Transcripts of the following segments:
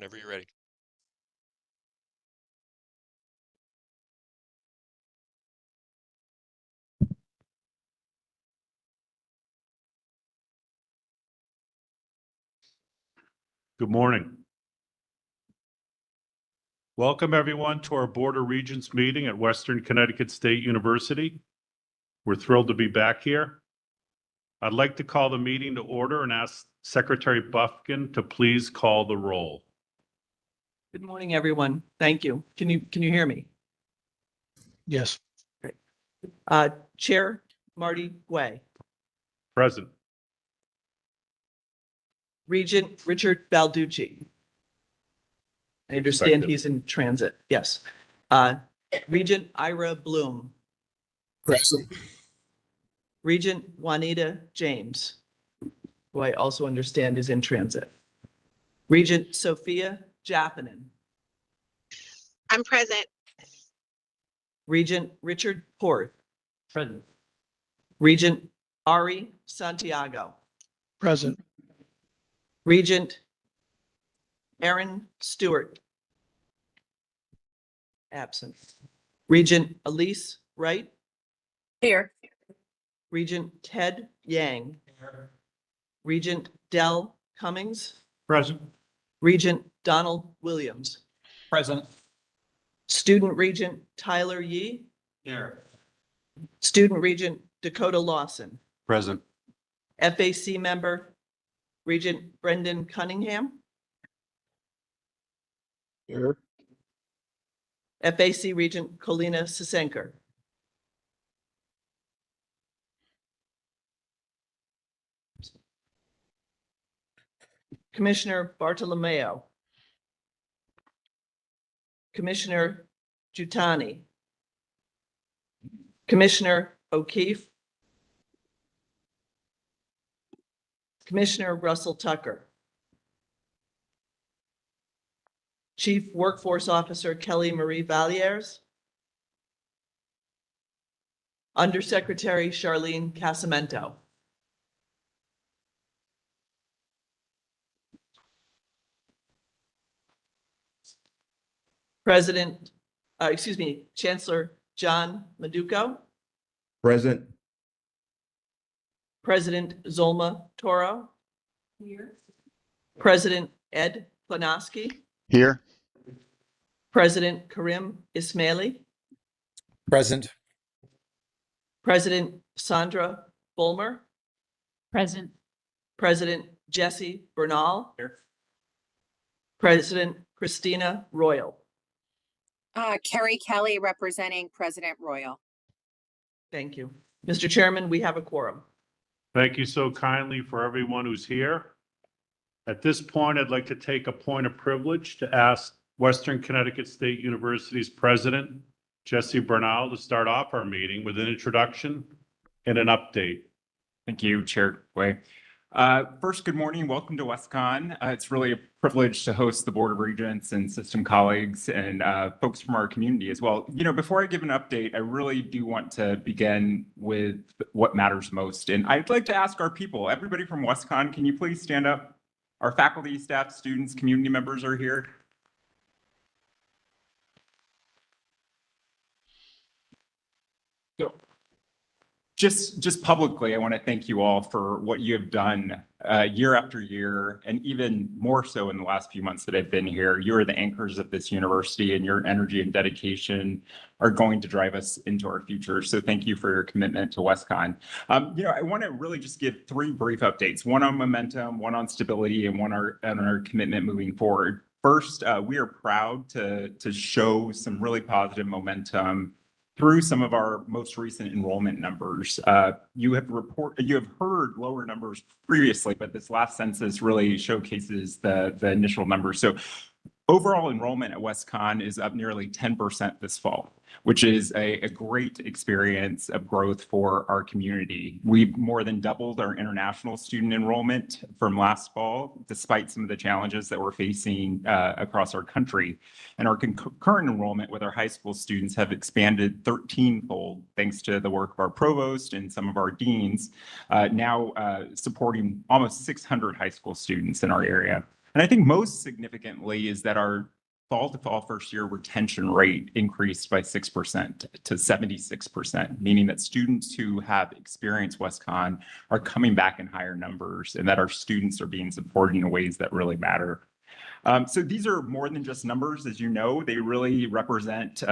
Whenever you're ready. Good morning. Welcome everyone to our Board of Regents meeting at Western Connecticut State University. We're thrilled to be back here. I'd like to call the meeting to order and ask Secretary Buffkin to please call the roll. Good morning, everyone. Thank you. Can you hear me? Yes. Great. Chair Marty Guay, Present. Regent Richard Balducci. I understand Effective. he's in transit. Yes. Regent Ira Bloom, Present. Regent Juanita James, who I also understand is in transit. Regent Sophia Jappanen, I'm present. Regent Richard Porth, Present. Regent Ari Santiago, Present. Regent Aaron Stewart, absent. Regent Elise Wright, Here. Regent Ted Yang, Regent Dell Cummings, Present. Regent Donald Williams, Present. Student Regent Tyler Yee, Here. Student Regent Dakota Lawson, Present. FAC member Regent Brendan Cunningham, Here. FAC Regent Colina Sisenker. Commissioner Bartolomeo, Commissioner Jutani, Commissioner O'Keefe, Commissioner Russell Tucker, Chief Workforce Officer Kelly Marie Valiers, Undersecretary Charlene Casamento. Chancellor John Maduco, Present. President Zolma Toro. Here. President Ed Planoski, Here. President Karim Ismaili, Present. President Sandra Bulmer, Present. President Jesse Bernal, Here. President Christina Royal. Carrie Kelly representing President Royal. Thank you. Mr. Chairman, we have a quorum. Thank you so kindly for everyone who's here. At this point, I'd like to take a point of privilege to ask Western Connecticut State University's President, Jesse Bernal, to start off our meeting with an introduction and an update. Thank you, Chair Guay. First, good morning. Welcome to WestCon. It's really a privilege to host the Board of Regents and system colleagues and folks from our community as well. You know, before I give an update, I really do want to begin with what matters most. And I'd like to ask our people, everybody from WestCon, can you please stand up? Our faculty, staff, students, community members are here. So, just publicly, I want to thank you all for what you have done year after year, and even more so in the last few months that I've been here. You are the anchors of this university, and your energy and dedication are going to drive us into our future. So thank you for your commitment to WestCon. I want to really just give three brief updates, one on momentum, one on stability, and one on our commitment moving forward. First, we are proud to show some really positive momentum through some of our most recent enrollment numbers. You have heard lower numbers previously, but this last census really showcases the initial numbers. So overall enrollment at WestCon is up nearly 10% this fall, which is a great experience of growth for our community. We've more than doubled our international student enrollment from last fall, despite some of the challenges that we're facing across our country. And our current enrollment with our high school students have expanded 13-fold, thanks to the work of our provost and some of our deans, now supporting almost 600 high school students in our area. And I think most significantly is that our fall to fall first year retention rate increased by 6% to 76%, meaning that students who have experienced WestCon are coming back in higher numbers and that our students are being supported in ways that really matter. So these are more than just numbers, as you know, they really represent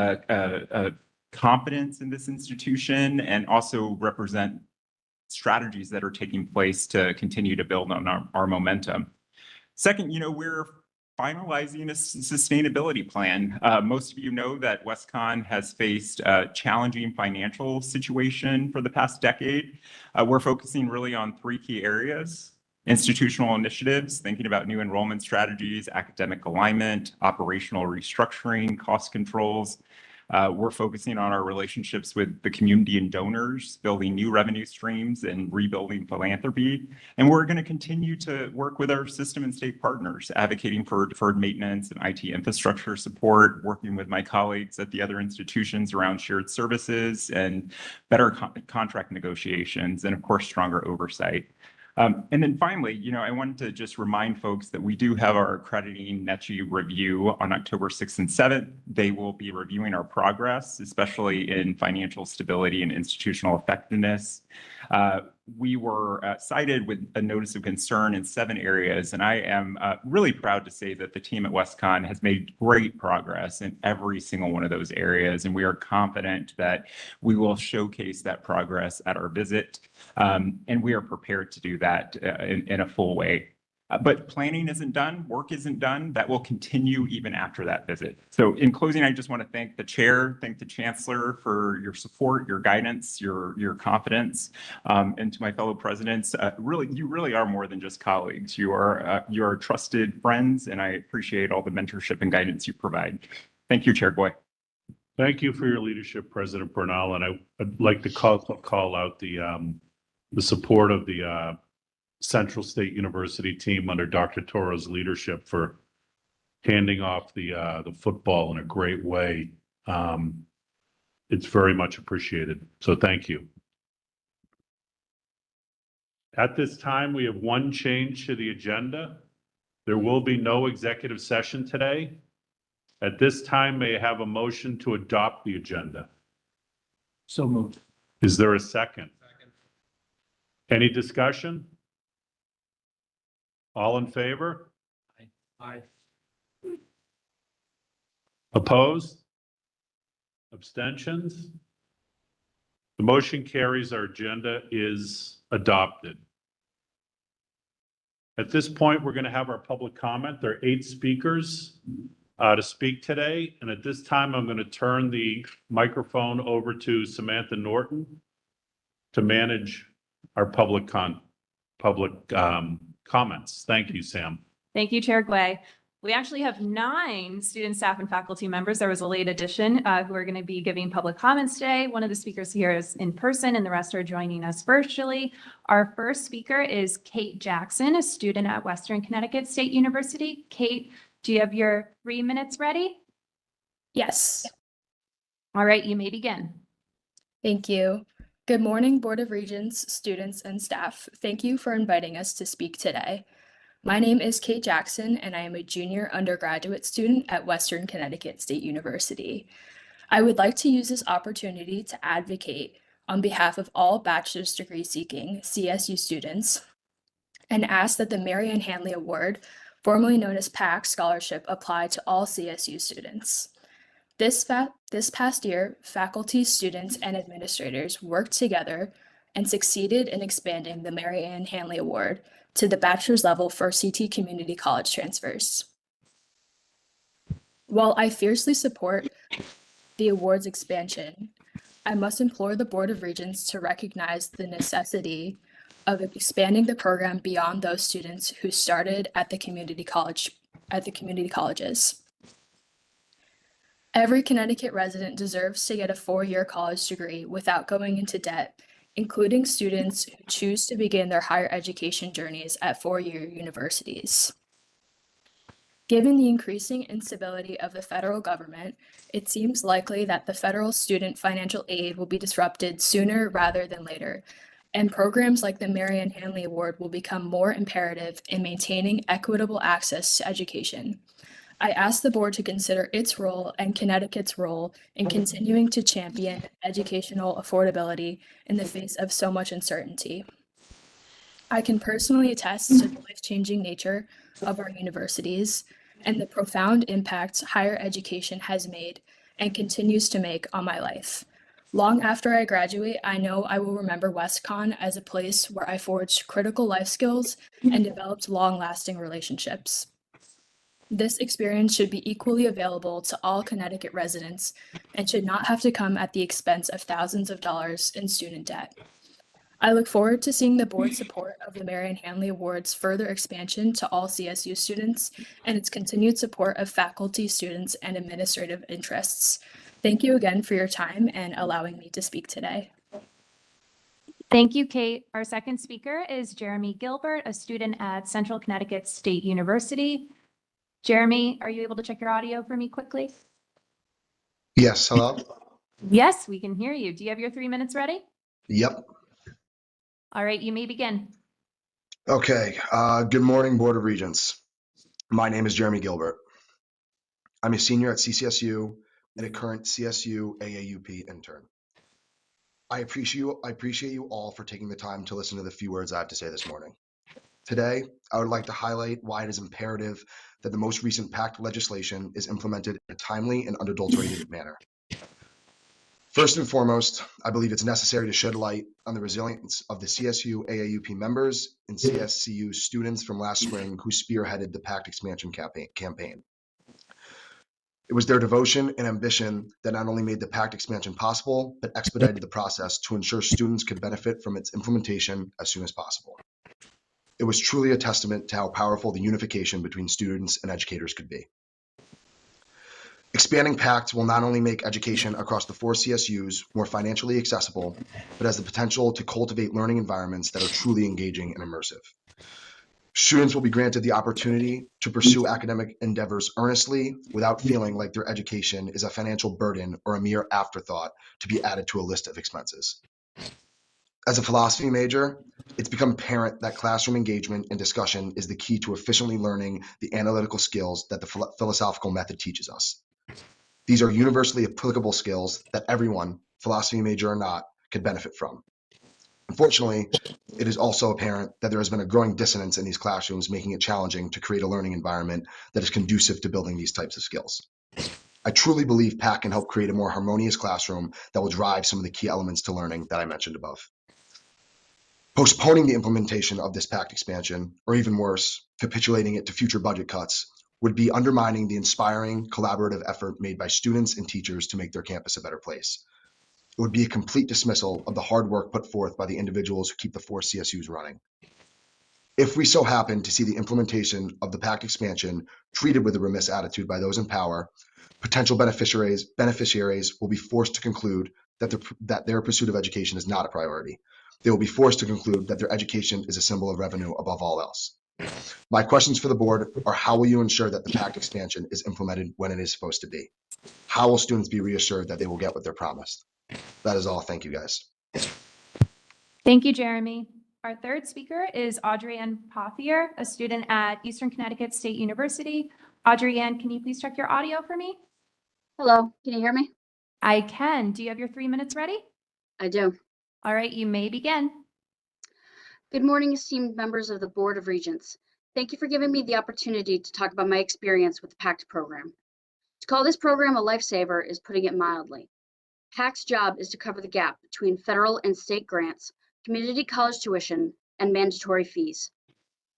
confidence in this institution and also represent strategies that are taking place to continue to build on our momentum. Second, we're finalizing a sustainability plan. Most of you know that WestCon has faced a challenging financial situation for the past decade. We're focusing really on three key areas: institutional initiatives, thinking about new enrollment strategies, academic alignment, operational restructuring, cost controls. We're focusing on our relationships with the community and donors, building new revenue streams and rebuilding philanthropy. And we're going to continue to work with our system and state partners, advocating for deferred maintenance and IT infrastructure support, working with my colleagues at the other institutions around shared services and better contract negotiations, and of course, stronger oversight. And then finally, I wanted to just remind folks that we do have our accrediting NETCHI review on October 6th and 7th. They will be reviewing our progress, especially in financial stability and institutional effectiveness. We were cited with a notice of concern in 7 areas, and I am really proud to say that the team at WestCon has made great progress in every single one of those areas, and we are confident that we will showcase that progress at our visit, and we are prepared to do that in a full way. But planning isn't done, work isn't done. That will continue even after that visit. So in closing, I just want to thank the chair, thank the chancellor for your support, your guidance, your confidence, and to my fellow presidents. You really are more than just colleagues. You are trusted friends, and I appreciate all the mentorship and guidance you provide. Thank you, Chair Goy. Thank you for your leadership, President Bernal, and I'd like to call out the support of the Central State University team under Dr. Toro's leadership for handing off the football in a great way. It's very much appreciated. So thank you. At this time, we have one change to the agenda. There will be no executive session today. At this time, may I have a motion to adopt the agenda? So moved. Is there a second? Second. Any discussion? All in favor? Aye. Opposed? Abstentions? The motion carries. Our agenda is adopted. At this point, we're going to have our public comment. There are 8 speakers to speak today. And at this time, I'm going to turn the microphone over to Samantha Norton to manage our public comments. Thank you, Sam. Thank you, Chair Gway. We actually have 9 student, staff, and faculty members. There was a late addition who are going to be giving public comments today. One of the speakers here is in person, and the rest are joining us virtually. Our first speaker is Kate Jackson, a student at Western Connecticut State University. Kate, do you have your 3 minutes ready? Yes. All right, you may begin. Thank you. Good morning, Board of Regents, students, and staff. Thank you for inviting us to speak today. My name is Kate Jackson, and I am a junior undergraduate student at Western Connecticut State University. I would like to use this opportunity to advocate on behalf of all bachelor's degree seeking CSU students and ask that the Mary Ann Hanley Award, formerly known as PAC Scholarship, apply to all CSU students. This past year, faculty, students, and administrators worked together and succeeded in expanding the Mary Ann Hanley Award to the bachelor's level for CT community college transfers. While I fiercely support the award's expansion, I must implore the Board of Regents to recognize the necessity of expanding the program beyond those students who started at the community colleges. Every Connecticut resident deserves to get a 4-year college degree without going into debt, including students who choose to begin their higher education journeys at 4-year universities. Given the increasing instability of the federal government, it seems likely that the federal student financial aid will be disrupted sooner rather than later, and programs like the Marian Hanley Award will become more imperative in maintaining equitable access to education. I ask the board to consider its role and Connecticut's role in continuing to champion educational affordability in the face of so much uncertainty. I can personally attest to the life-changing nature of our universities and the profound impact higher education has made and continues to make on my life. Long after I graduate, I know I will remember WestConn as a place where I forged critical life skills and developed long-lasting relationships. This experience should be equally available to all Connecticut residents and should not have to come at the expense of thousands of dollars in student debt. I look forward to seeing the board's support of the Marian Hanley Award's further expansion to all CSU students and its continued support of faculty, students, and administrative interests. Thank you again for your time and allowing me to speak today. Thank you, Kate. Our second speaker is Jeremy Gilbert, a student at Central Connecticut State University. Jeremy, are you able to check your audio for me quickly? Yes, hello? Yes, we can hear you. Do you have your 3 minutes ready? Yep. All right, you may begin. Okay, good morning, Board of Regents. My name is Jeremy Gilbert. I'm a senior at CCSU and a current CSU AAUP intern. I appreciate you all for taking the time to listen to the few words I have to say this morning. Today, I would like to highlight why it is imperative that the most recent PACT legislation is implemented in a timely and unadulterated manner. First and foremost, I believe it's necessary to shed light on the resilience of the CSU AAUP members and CSCU students from last spring who spearheaded the PACT expansion campaign. It was their devotion and ambition that not only made the PACT expansion possible, but expedited the process to ensure students could benefit from its implementation as soon as possible. It was truly a testament to how powerful the unification between students and educators could be. Expanding PACT will not only make education across the 4 CSUs more financially accessible, but has the potential to cultivate learning environments that are truly engaging and immersive. Students will be granted the opportunity to pursue academic endeavors earnestly without feeling like their education is a financial burden or a mere afterthought to be added to a list of expenses. As a philosophy major, it's become apparent that classroom engagement and discussion is the key to efficiently learning the analytical skills that the philosophical method teaches us. These are universally applicable skills that everyone, philosophy major or not, could benefit from. Unfortunately, it is also apparent that there has been a growing dissonance in these classrooms, making it challenging to create a learning environment that is conducive to building these types of skills. I truly believe PACT can help create a more harmonious classroom that will drive some of the key elements to learning that I mentioned above. Postponing the implementation of this PACT expansion, or even worse, capitulating it to future budget cuts, would be undermining the inspiring, collaborative effort made by students and teachers to make their campus a better place. It would be a complete dismissal of the hard work put forth by the individuals who keep the 4 CSUs running. If we so happen to see the implementation of the PACT expansion treated with a remiss attitude by those in power, potential beneficiaries will be forced to conclude that their pursuit of education is not a priority. They will be forced to conclude that their education is a symbol of revenue above all else. My questions for the board are: how will you ensure that the PACT expansion is implemented when it is supposed to be? How will students be reassured that they will get what they're promised? That is all. Thank you, guys. Thank you, Jeremy. Our third speaker is Audrey-Ann Pothier, a student at Eastern Connecticut State University. Audrey-Ann, can you please check your audio for me? Hello, can you hear me? I can. Do you have your 3 minutes ready? I do. All right, you may begin. Good morning, esteemed members of the Board of Regents. Thank you for giving me the opportunity to talk about my experience with the PACT program. To call this program a lifesaver is putting it mildly. PACT's job is to cover the gap between federal and state grants, community college tuition, and mandatory fees.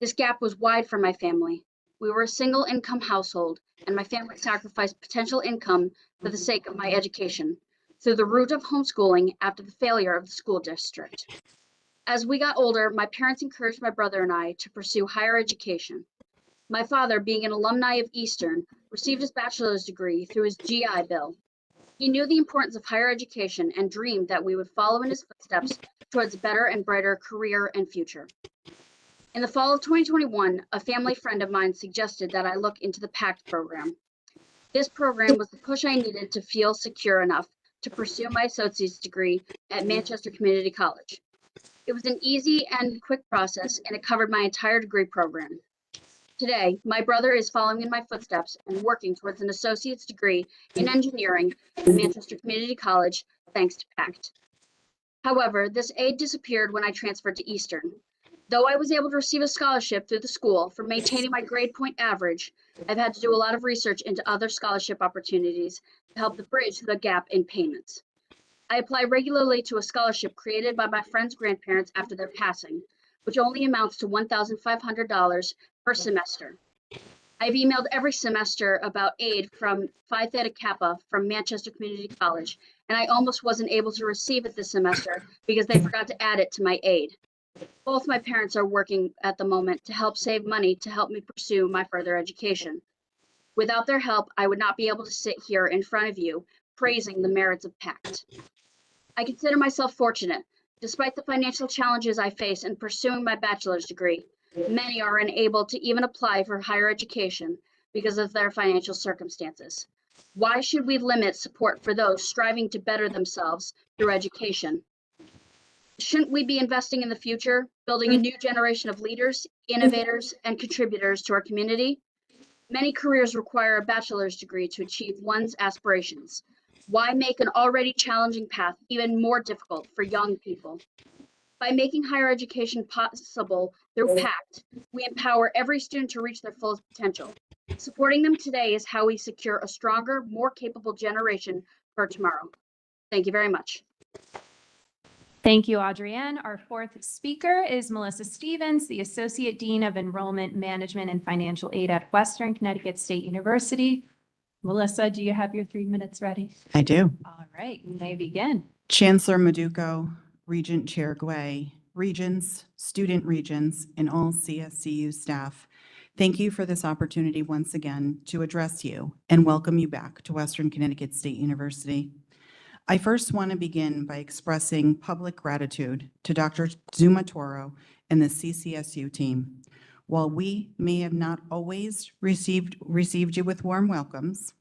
This gap was wide for my family. We were a single income household, and my family sacrificed potential income for the sake of my education through the route of homeschooling after the failure of the school district. As we got older, my parents encouraged my brother and I to pursue higher education. My father, being an alumni of Eastern, received his bachelor's degree through his GI Bill. He knew the importance of higher education and dreamed that we would follow in his footsteps towards a better and brighter career and future. In the fall of 2021, a family friend of mine suggested that I look into the PACT program. This program was the push I needed to feel secure enough to pursue my associate's degree at Manchester Community College. It was an easy and quick process, and it covered my entire degree program. Today, my brother is following in my footsteps and working towards an associate's degree in engineering at Manchester Community College, thanks to PACT. However, this aid disappeared when I transferred to Eastern. Though I was able to receive a scholarship through the school for maintaining my grade point average, I've had to do a lot of research into other scholarship opportunities to help bridge the gap in payments. I apply regularly to a scholarship created by my friends' grandparents after their passing, which only amounts to $1,500 per semester. I've emailed every semester about aid from Phi Theta Kappa from Manchester Community College, and I almost wasn't able to receive it this semester because they forgot to add it to my aid. Both my parents are working at the moment to help save money to help me pursue my further education. Without their help, I would not be able to sit here in front of you praising the merits of PACT. I consider myself fortunate. Despite the financial challenges I face in pursuing my bachelor's degree, many are unable to even apply for higher education because of their financial circumstances. Why should we limit support for those striving to better themselves through education? Shouldn't we be investing in the future, building a new generation of leaders, innovators, and contributors to our community? Many careers require a bachelor's degree to achieve one's aspirations. Why make an already challenging path even more difficult for young people? By making higher education possible through PACT, we empower every student to reach their fullest potential. Supporting them today is how we secure a stronger, more capable generation for tomorrow. Thank you very much. Thank you, Adrienne. Our fourth speaker is Melissa Stevens, the Associate Dean of Enrollment Management and Financial Aid at Western Connecticut State University. Melissa, do you have your 3 minutes ready? I do. All right, you may begin. Chancellor Maduco, Regent Chair Gway, regents, student regents, and all CSCU staff, thank you for this opportunity once again to address you and welcome you back to Western Connecticut State University. I first want to begin by expressing public gratitude to Dr. Zuma Toro and the CCSU team. While we may have not always received you with warm welcomes,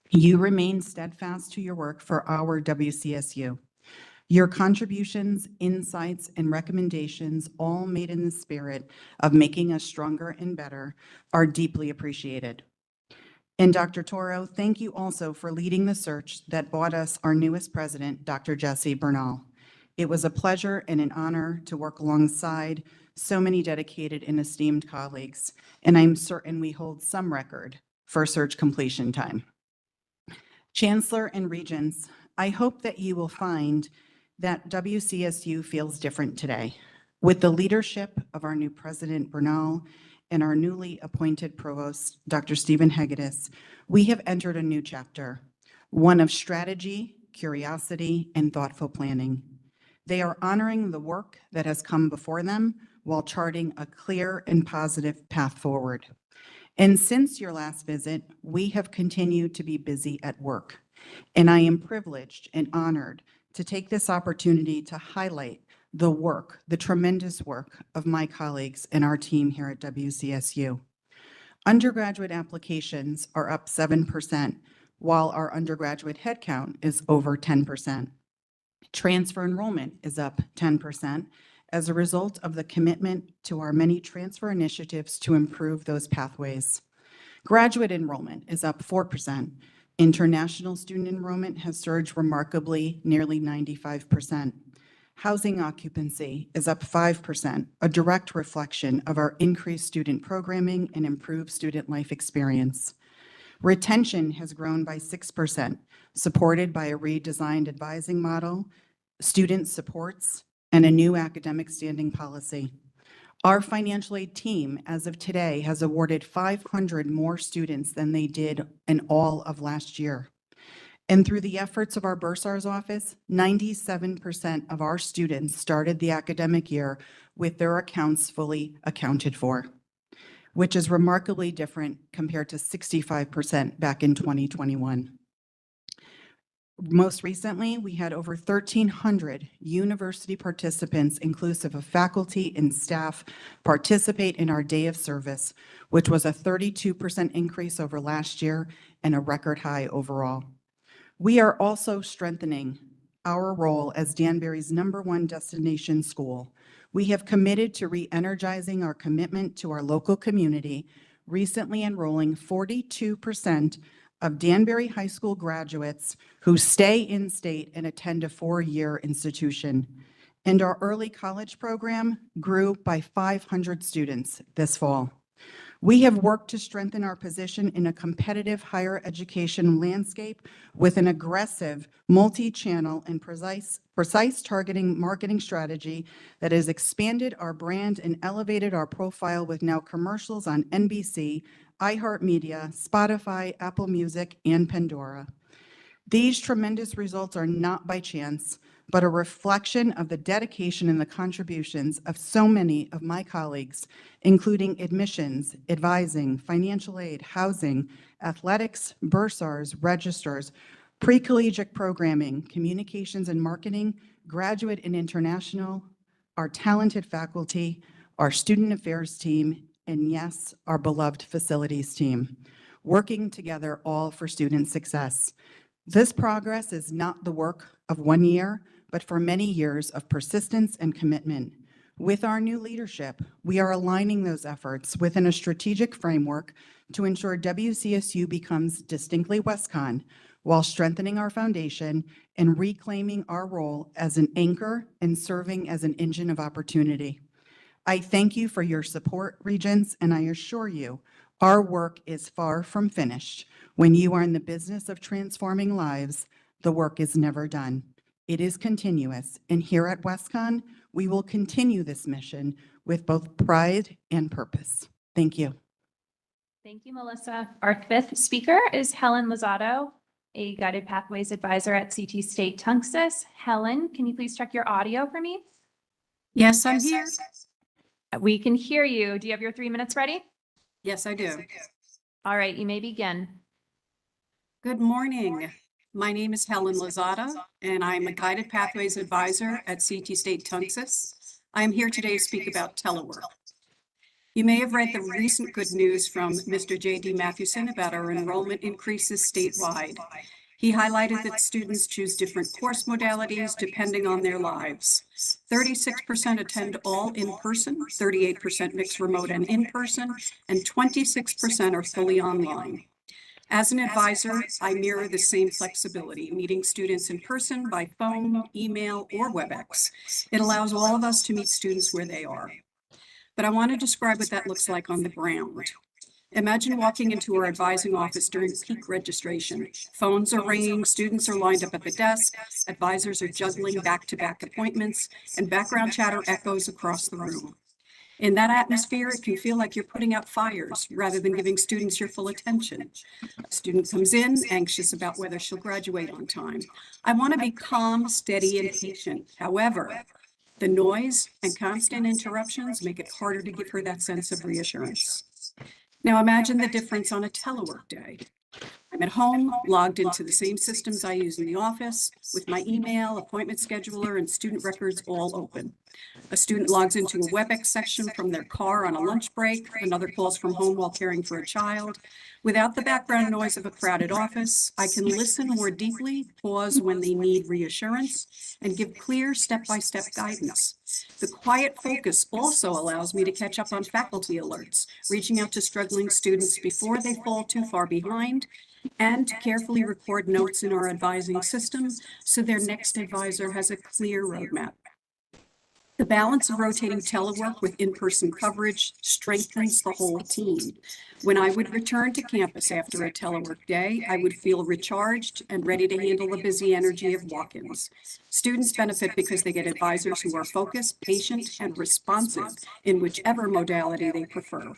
you remain steadfast to your work for our WCSU. Your contributions, insights, and recommendations, all made in the spirit of making us stronger and better, are deeply appreciated. And Dr. Toro, thank you also for leading the search that brought us our newest president, Dr. Jesse Bernal. It was a pleasure and an honor to work alongside so many dedicated and esteemed colleagues, and I'm certain we hold some record for search completion time. Chancellor and Regents, I hope that you will find that WCSU feels different today. With the leadership of our new President Bernal and our newly appointed Provost, Dr. Stephen Hegedus, we have entered a new chapter, one of strategy, curiosity, and thoughtful planning. They are honoring the work that has come before them while charting a clear and positive path forward. And since your last visit, we have continued to be busy at work. And I am privileged and honored to take this opportunity to highlight the work, the tremendous work of my colleagues and our team here at WCSU. Undergraduate applications are up 7%, while our undergraduate headcount is over 10%. Transfer enrollment is up 10% as a result of the commitment to our many transfer initiatives to improve those pathways. Graduate enrollment is up 4%. International student enrollment has surged remarkably, nearly 95%. Housing occupancy is up 5%, a direct reflection of our increased student programming and improved student life experience. Retention has grown by 6%, supported by a redesigned advising model, student supports, and a new academic standing policy. Our financial aid team, as of today, has awarded 500 more students than they did in all of last year. And through the efforts of our bursar's office, 97% of our students started the academic year with their accounts fully accounted for, which is remarkably different compared to 65% back in 2021. Most recently, we had over 1,300 university participants, inclusive of faculty and staff, participate in our day of service, which was a 32% increase over last year and a record high overall. We are also strengthening our role as Danbury's #1 destination school. We have committed to re-energizing our commitment to our local community, recently enrolling 42% of Danbury High School graduates who stay in state and attend a 4-year institution. And our early college program grew by 500 students this fall. We have worked to strengthen our position in a competitive higher education landscape with an aggressive, multi-channel, and precise targeting marketing strategy that has expanded our brand and elevated our profile with now commercials on NBC, iHeartMedia, Spotify, Apple Music, and Pandora. These tremendous results are not by chance, but a reflection of the dedication and the contributions of so many of my colleagues, including admissions, advising, financial aid, housing, athletics, bursars, registrars, pre-collegiate programming, communications and marketing, graduate and international, our talented faculty, our student affairs team, and yes, our beloved facilities team, working together all for student success. This progress is not the work of 1 year, but for many years of persistence and commitment. With our new leadership, we are aligning those efforts within a strategic framework to ensure WCSU becomes distinctly WestCon while strengthening our foundation and reclaiming our role as an anchor and serving as an engine of opportunity. I thank you for your support, Regents, and I assure you our work is far from finished. When you are in the business of transforming lives, the work is never done. It is continuous, and here at WestCon, we will continue this mission with both pride and purpose. Thank you. Thank you, Melissa. Our fifth speaker is Helen Lozado, a Guided Pathways Advisor at CT State Tunxis. Helen, can you please check your audio for me? Yes, I'm here. We can hear you. Do you have your 3 minutes ready? Yes, I do. All right, you may begin. Good morning. My name is Helen Lozada, and I'm a Guided Pathways Advisor at CT State Tunxis. I am here today to speak about telework. You may have read the recent good news from Mr. J.D. Mathewson about our enrollment increases statewide. He highlighted that students choose different course modalities depending on their lives. 36% attend all in person, 38% mix remote and in-person, and 26% are fully online. As an advisor, I mirror the same flexibility, meeting students in person by phone, email, or WebEx. It allows all of us to meet students where they are. But I want to describe what that looks like on the ground. Imagine walking into our advising office during peak registration. Phones are ringing, students are lined up at the desk, advisors are juggling back-to-back appointments, and background chatter echoes across the room. In that atmosphere, it can feel like you're putting out fires rather than giving students your full attention. A student comes in, anxious about whether she'll graduate on time. I want to be calm, steady, and patient. However, the noise and constant interruptions make it harder to give her that sense of reassurance. Now imagine the difference on a telework day. I'm at home, logged into the same systems I use in the office, with my email, appointment scheduler, and student records all open. A student logs into a WebEx session from their car on a lunch break, another calls from home while caring for a child. Without the background noise of a crowded office, I can listen more deeply, pause when they need reassurance, and give clear step-by-step guidance. The quiet focus also allows me to catch up on faculty alerts, reaching out to struggling students before they fall too far behind, and to carefully record notes in our advising system so their next advisor has a clear roadmap. The balance of rotating telework with in-person coverage strengthens the whole team. When I would return to campus after a telework day, I would feel recharged and ready to handle the busy energy of walk-ins. Students benefit because they get advisors who are focused, patient, and responsive in whichever modality they prefer.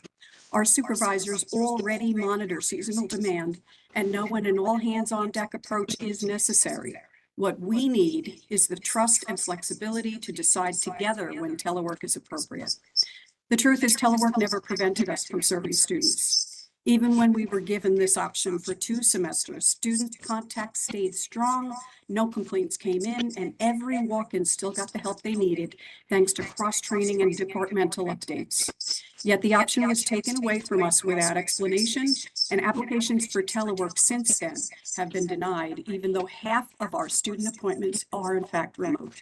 Our supervisors already monitor seasonal demand and know when an all-hands-on-deck approach is necessary. What we need is the trust and flexibility to decide together when telework is appropriate. The truth is, telework never prevented us from serving students. Even when we were given this option for 2 semesters, student contact stayed strong, no complaints came in, and every walk-in still got the help they needed thanks to cross-training and departmental updates. Yet the option was taken away from us without explanation, and applications for telework since then have been denied, even though half of our student appointments are in fact remote.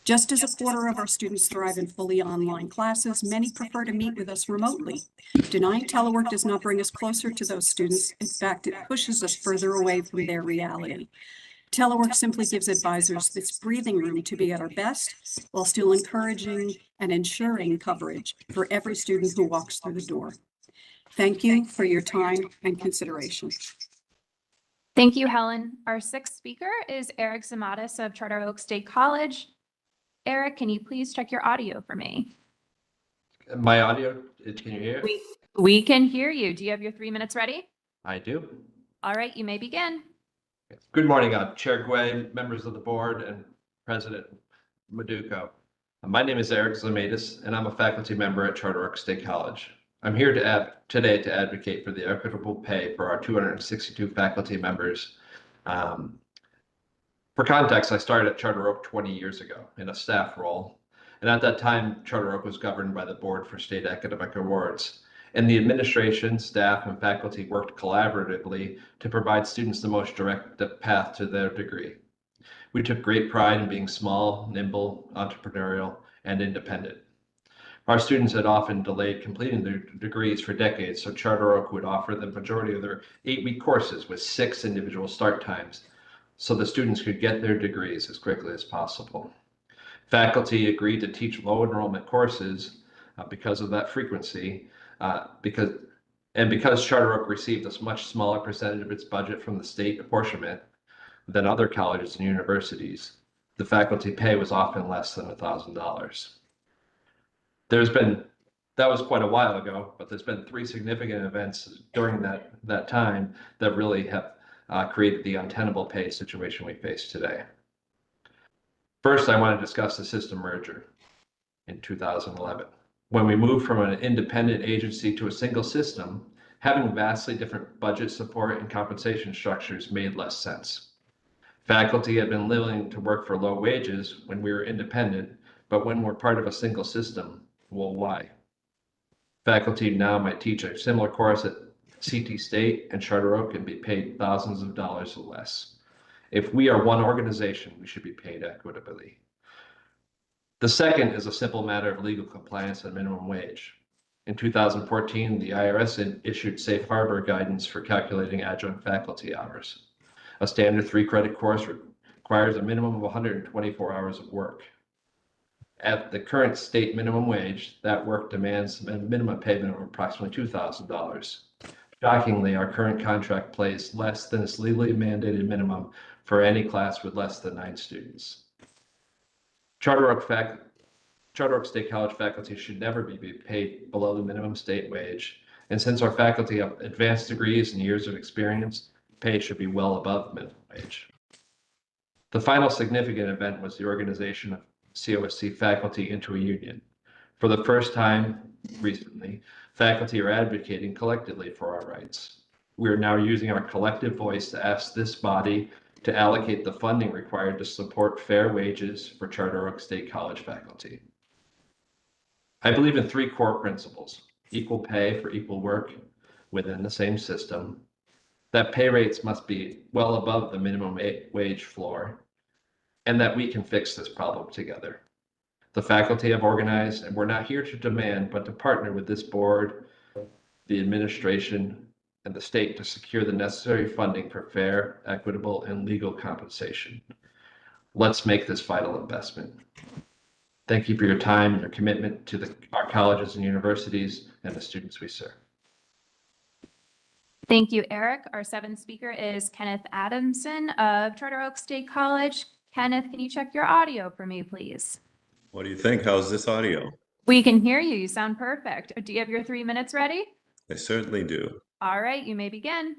Just as a quarter of our students thrive in fully online classes, many prefer to meet with us remotely. Denying telework does not bring us closer to those students. In fact, it pushes us further away from their reality. Telework simply gives advisors this breathing room to be at our best while still encouraging and ensuring coverage for every student who walks through the door. Thank you for your time and consideration. Thank you, Helen. Our sixth speaker is Eric Zamatis of Charter Oak State College. Eric, can you please check your audio for me? My audio, can you hear? We can hear you. Do you have your 3 minutes ready? I do. All right, you may begin. Good morning, Chair Gway, members of the board, and President Maduco. My name is Eric Zamatis, and I'm a faculty member at Charter Oak State College. I'm here today to advocate for the equitable pay for our 262 faculty members. For context, I started at Charter Oak 20 years ago in a staff role. And at that time, Charter Oak was governed by the Board for State Academic Awards. And the administration, staff, and faculty worked collaboratively to provide students the most direct path to their degree. We took great pride in being small, nimble, entrepreneurial, and independent. Our students had often delayed completing their degrees for decades, so Charter Oak would offer the majority of their 8-week courses with 6 individual start times, so the students could get their degrees as quickly as possible. Faculty agreed to teach low enrollment courses because of that frequency, because Charter Oak received a much smaller percentage of its budget from the state apportionment than other colleges and universities, the faculty pay was often less than $1,000. That was quite a while ago, but there's been 3 significant events during that time that really have created the untenable pay situation we face today. First, I want to discuss the system merger in 2011. When we moved from an independent agency to a single system, having vastly different budget support and compensation structures made less sense. Faculty had been willing to work for low wages when we were independent, but when we're part of a single system, well, why? Faculty now might teach a similar course at CT State and Charter Oak and be paid thousands of dollars or less. If we are one organization, we should be paid equitably. The second is a simple matter of legal compliance and minimum wage. In 2014, the IRS issued safe harbor guidance for calculating adjunct faculty hours. A standard 3-credit course requires a minimum of 124 hours of work. At the current state minimum wage, that work demands a minimum payment of approximately $2,000. Shockingly, our current contract pays less than its legally mandated minimum for any class with less than 9 students. Charter Oak State College faculty should never be paid below the minimum state wage, and since our faculty have advanced degrees and years of experience, pay should be well above minimum wage. The final significant event was the organization of COSC faculty into a union. For the first time recently, faculty are advocating collectively for our rights. We are now using our collective voice to ask this body to allocate the funding required to support fair wages for Charter Oak State College faculty. I believe in 3 core principles: equal pay for equal work within the same system, that pay rates must be well above the minimum wage floor, and that we can fix this problem together. The faculty have organized, and we're not here to demand, but to partner with this board, the administration, and the state to secure the necessary funding for fair, equitable, and legal compensation. Let's make this vital investment. Thank you for your time and your commitment to our colleges and universities and the students we serve. Thank you, Eric. Our 7th speaker is Kenneth Adamson of Charter Oak State College. Kenneth, can you check your audio for me, please? What do you think? How's this audio? We can hear you. You sound perfect. Do you have your 3 minutes ready? I certainly do. All right, you may begin.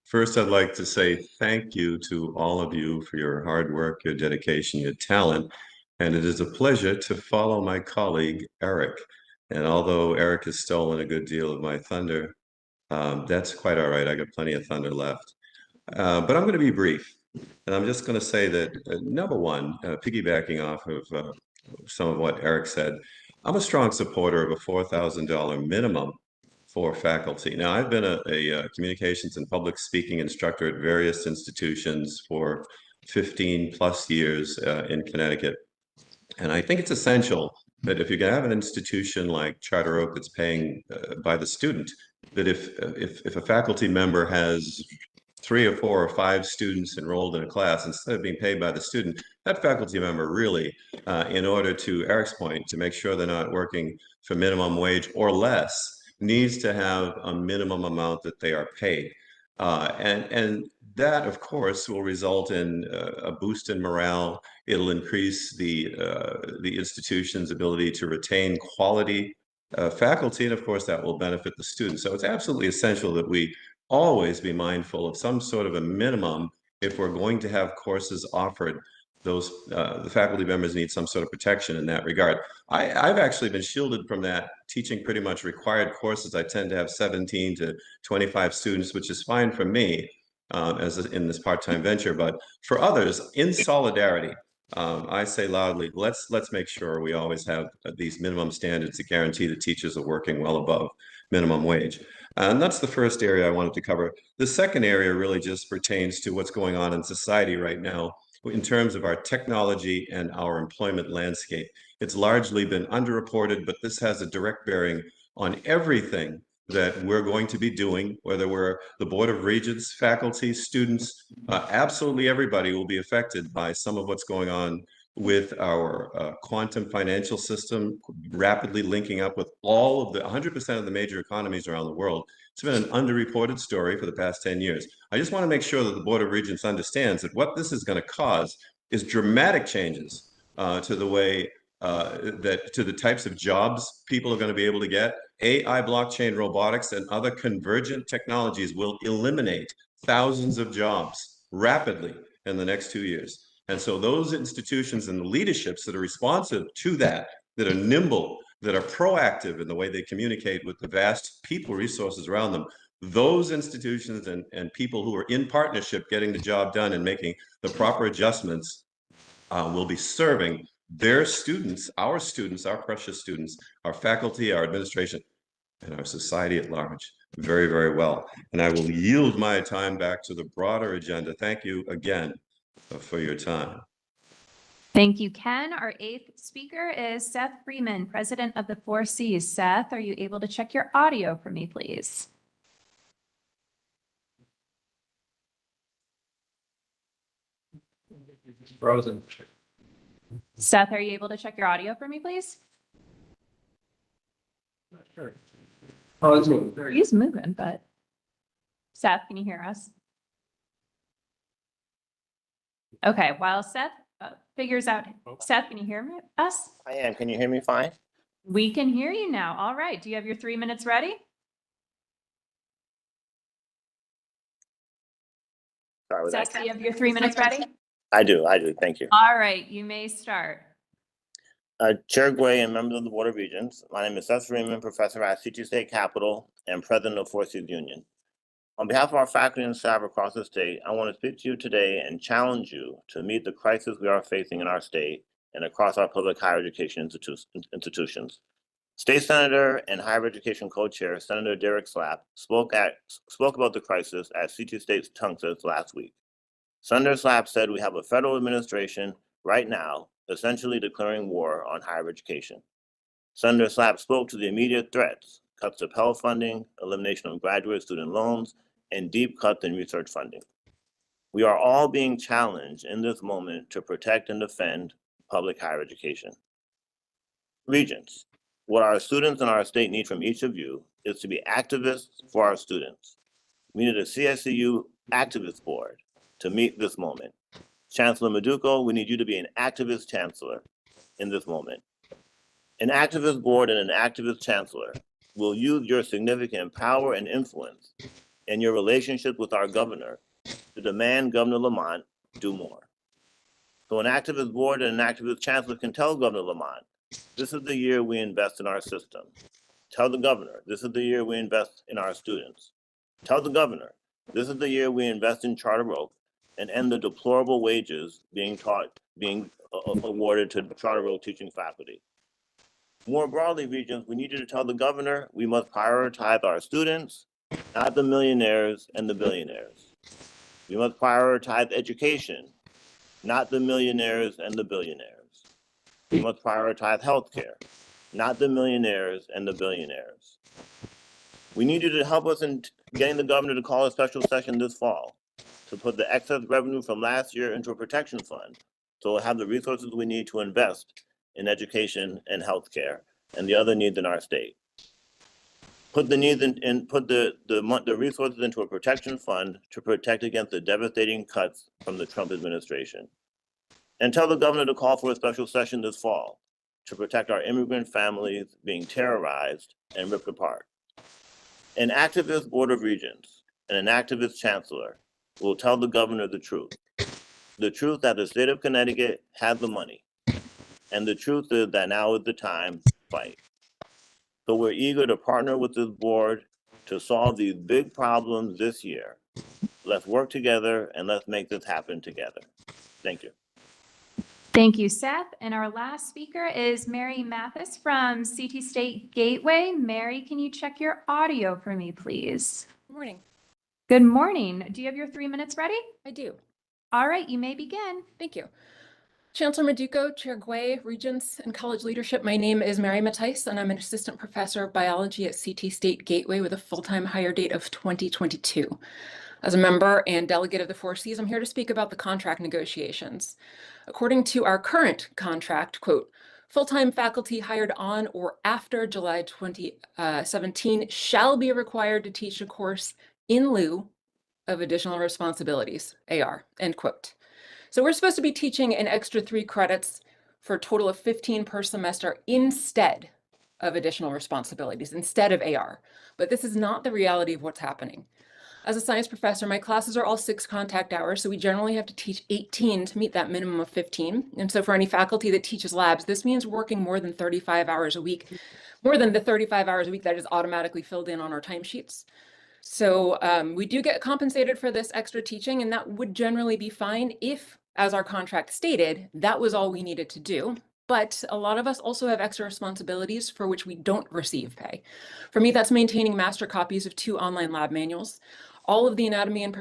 First, I'd like to say thank you to all of you for your hard work, your dedication, your talent. And it is a pleasure to follow my colleague, Eric. And although Eric has stolen a good deal of my thunder, that's quite all right. I got plenty of thunder left. But I'm going to be brief. And I'm just going to say that, number one, piggybacking off of some of what Eric said, I'm a strong supporter of a $4,000 minimum for faculty. Now, I've been a communications and public speaking instructor at various institutions for 15 plus years in Connecticut. And I think it's essential that if you're going to have an institution like Charter Oak that's paying by the student, that if a faculty member has 3 or 4 or 5 students enrolled in a class, instead of being paid by the student, that faculty member really, in order to Eric's point, to make sure they're not working for minimum wage or less, needs to have a minimum amount that they are paid. And that, of course, will result in a boost in morale. It'll increase the institution's ability to retain quality faculty, and of course, that will benefit the students. So it's absolutely essential that we always be mindful of some sort of a minimum if we're going to have courses offered. Those the faculty members need some sort of protection in that regard. I've actually been shielded from that, teaching pretty much required courses. I tend to have 17 to 25 students, which is fine for me in this part-time venture. But for others, in solidarity, I say loudly, let's make sure we always have these minimum standards to guarantee that teachers are working well above minimum wage. And that's the first area I wanted to cover. The second area really just pertains to what's going on in society right now in terms of our technology and our employment landscape. It's largely been underreported, but this has a direct bearing on everything that we're going to be doing, whether we're the Board of Regents, faculty, students, absolutely everybody will be affected by some of what's going on with our quantum financial system rapidly linking up with all of the 100% of the major economies around the world. It's been an underreported story for the past 10 years. I just want to make sure that the Board of Regents understands that what this is going to cause is dramatic changes to the way to the types of jobs people are going to be able to get. AI, blockchain, robotics, and other convergent technologies will eliminate thousands of jobs rapidly in the next 2 years. And so those institutions and the leaderships that are responsive to that are nimble, that are proactive in the way they communicate with the vast people resources around them, those institutions and people who are in partnership getting the job done and making the proper adjustments will be serving their students, our precious students, our faculty, our administration, and our society at large very, very well. And I will yield my time back to the broader agenda. Thank you again for your time. Thank you, Ken. Our eighth speaker is Seth Freeman, president of the 4Cs. Seth, are you able to check your audio for me, please? Frozen. Seth, are you able to check your audio for me, please? Not sure. Oh, it's moving. There you He's moving, but Seth, can you hear us? Okay, while Seth figures out, Seth, can you hear us? I am. Can you hear me fine? We can hear you now. All right. Do you have your 3 minutes ready? Sorry, was Seth, that? do you have your 3 minutes ready? I do. Thank you. All right, you may start. Chair Gray and members of the Board of Regents, my name is Seth Freeman, professor at CT State Capitol and president of 4Cs Union. On behalf of our faculty and staff across the state, I want to speak to you today and challenge you to meet the crisis we are facing in our state and across our public higher education institutions. State Senator and Higher Education Co-Chair Senator Derek Slapp spoke about the crisis at CT State's Tunxus last week. Senator Slapp said we have a federal administration right now essentially declaring war on higher education. Senator Slapp spoke to the immediate threats: cuts to Pell funding, elimination of graduate student loans, and deep cuts in research funding. We are all being challenged in this moment to protect and defend public higher education. Regents, what our students in our state need from each of you is to be activists for our students. We need a CSCU activist board to meet this moment. Chancellor Maduco, we need you to be an activist chancellor in this moment. An activist board and an activist chancellor will use your significant power and influence and your relationship with our governor to demand Governor Lamont do more. So an activist board and an activist chancellor can tell Governor Lamont, this is the year we invest in our system. Tell the governor, this is the year we invest in our students. Tell the governor, this is the year we invest in Charter Oak and end the deplorable wages being awarded to Charter Oak teaching faculty. More broadly, Regents, we need you to tell the governor we must prioritize our students, not the millionaires and the billionaires. We must prioritize education, not the millionaires and the billionaires. We must prioritize healthcare, not the millionaires and the billionaires. We need you to help us in getting the governor to call a special session this fall to put the excess revenue from last year into a protection fund so we'll have the resources we need to invest in education and healthcare and the other needs in our state. Put the needs in put the resources into a protection fund to protect against the devastating cuts from the Trump administration. And tell the governor to call for a special session this fall to protect our immigrant families being terrorized and ripped apart. An activist Board of Regents and an activist chancellor will tell the governor the truth that the state of Connecticut had the money, and the truth is that now is the time to fight. So we're eager to partner with this board to solve these big problems this year. Let's work together and let's make this happen together. Thank you. Thank you, Seth. And our last speaker is Mary Mathis from CT State Gateway. Mary, can you check your audio for me, please? Good morning. Good morning. Do you have your 3 minutes ready? I do. All right, you may begin. Thank you. Chancellor Maduco, Chair Gway, Regents, and College Leadership, my name is Mary Mattice, and I'm an assistant professor of biology at CT State Gateway with a full-time hire date of 2022. As a member and delegate of the 4Cs, I'm here to speak about the contract negotiations. According to our current contract, quote, full-time faculty hired on or after July 2017 shall be required to teach a course in lieu of additional responsibilities, AR, end quote. So we're supposed to be teaching an extra 3 credits for a total of 15 per semester instead of additional responsibilities, instead of AR. But this is not the reality of what's happening. As a science professor, my classes are all 6 contact hours, so we generally have to teach 18 to meet that minimum of 15. And so for any faculty that teaches labs, this means working more than 35 hours a week, more than the 35 hours a week that is automatically filled in on our timesheets. So we do get compensated for this extra teaching, and that would generally be fine if, as our contract stated, that was all we needed to do. But a lot of us also have extra responsibilities for which we don't receive pay. For me, that's maintaining master copies of 2 online lab manuals. All of the anatomy and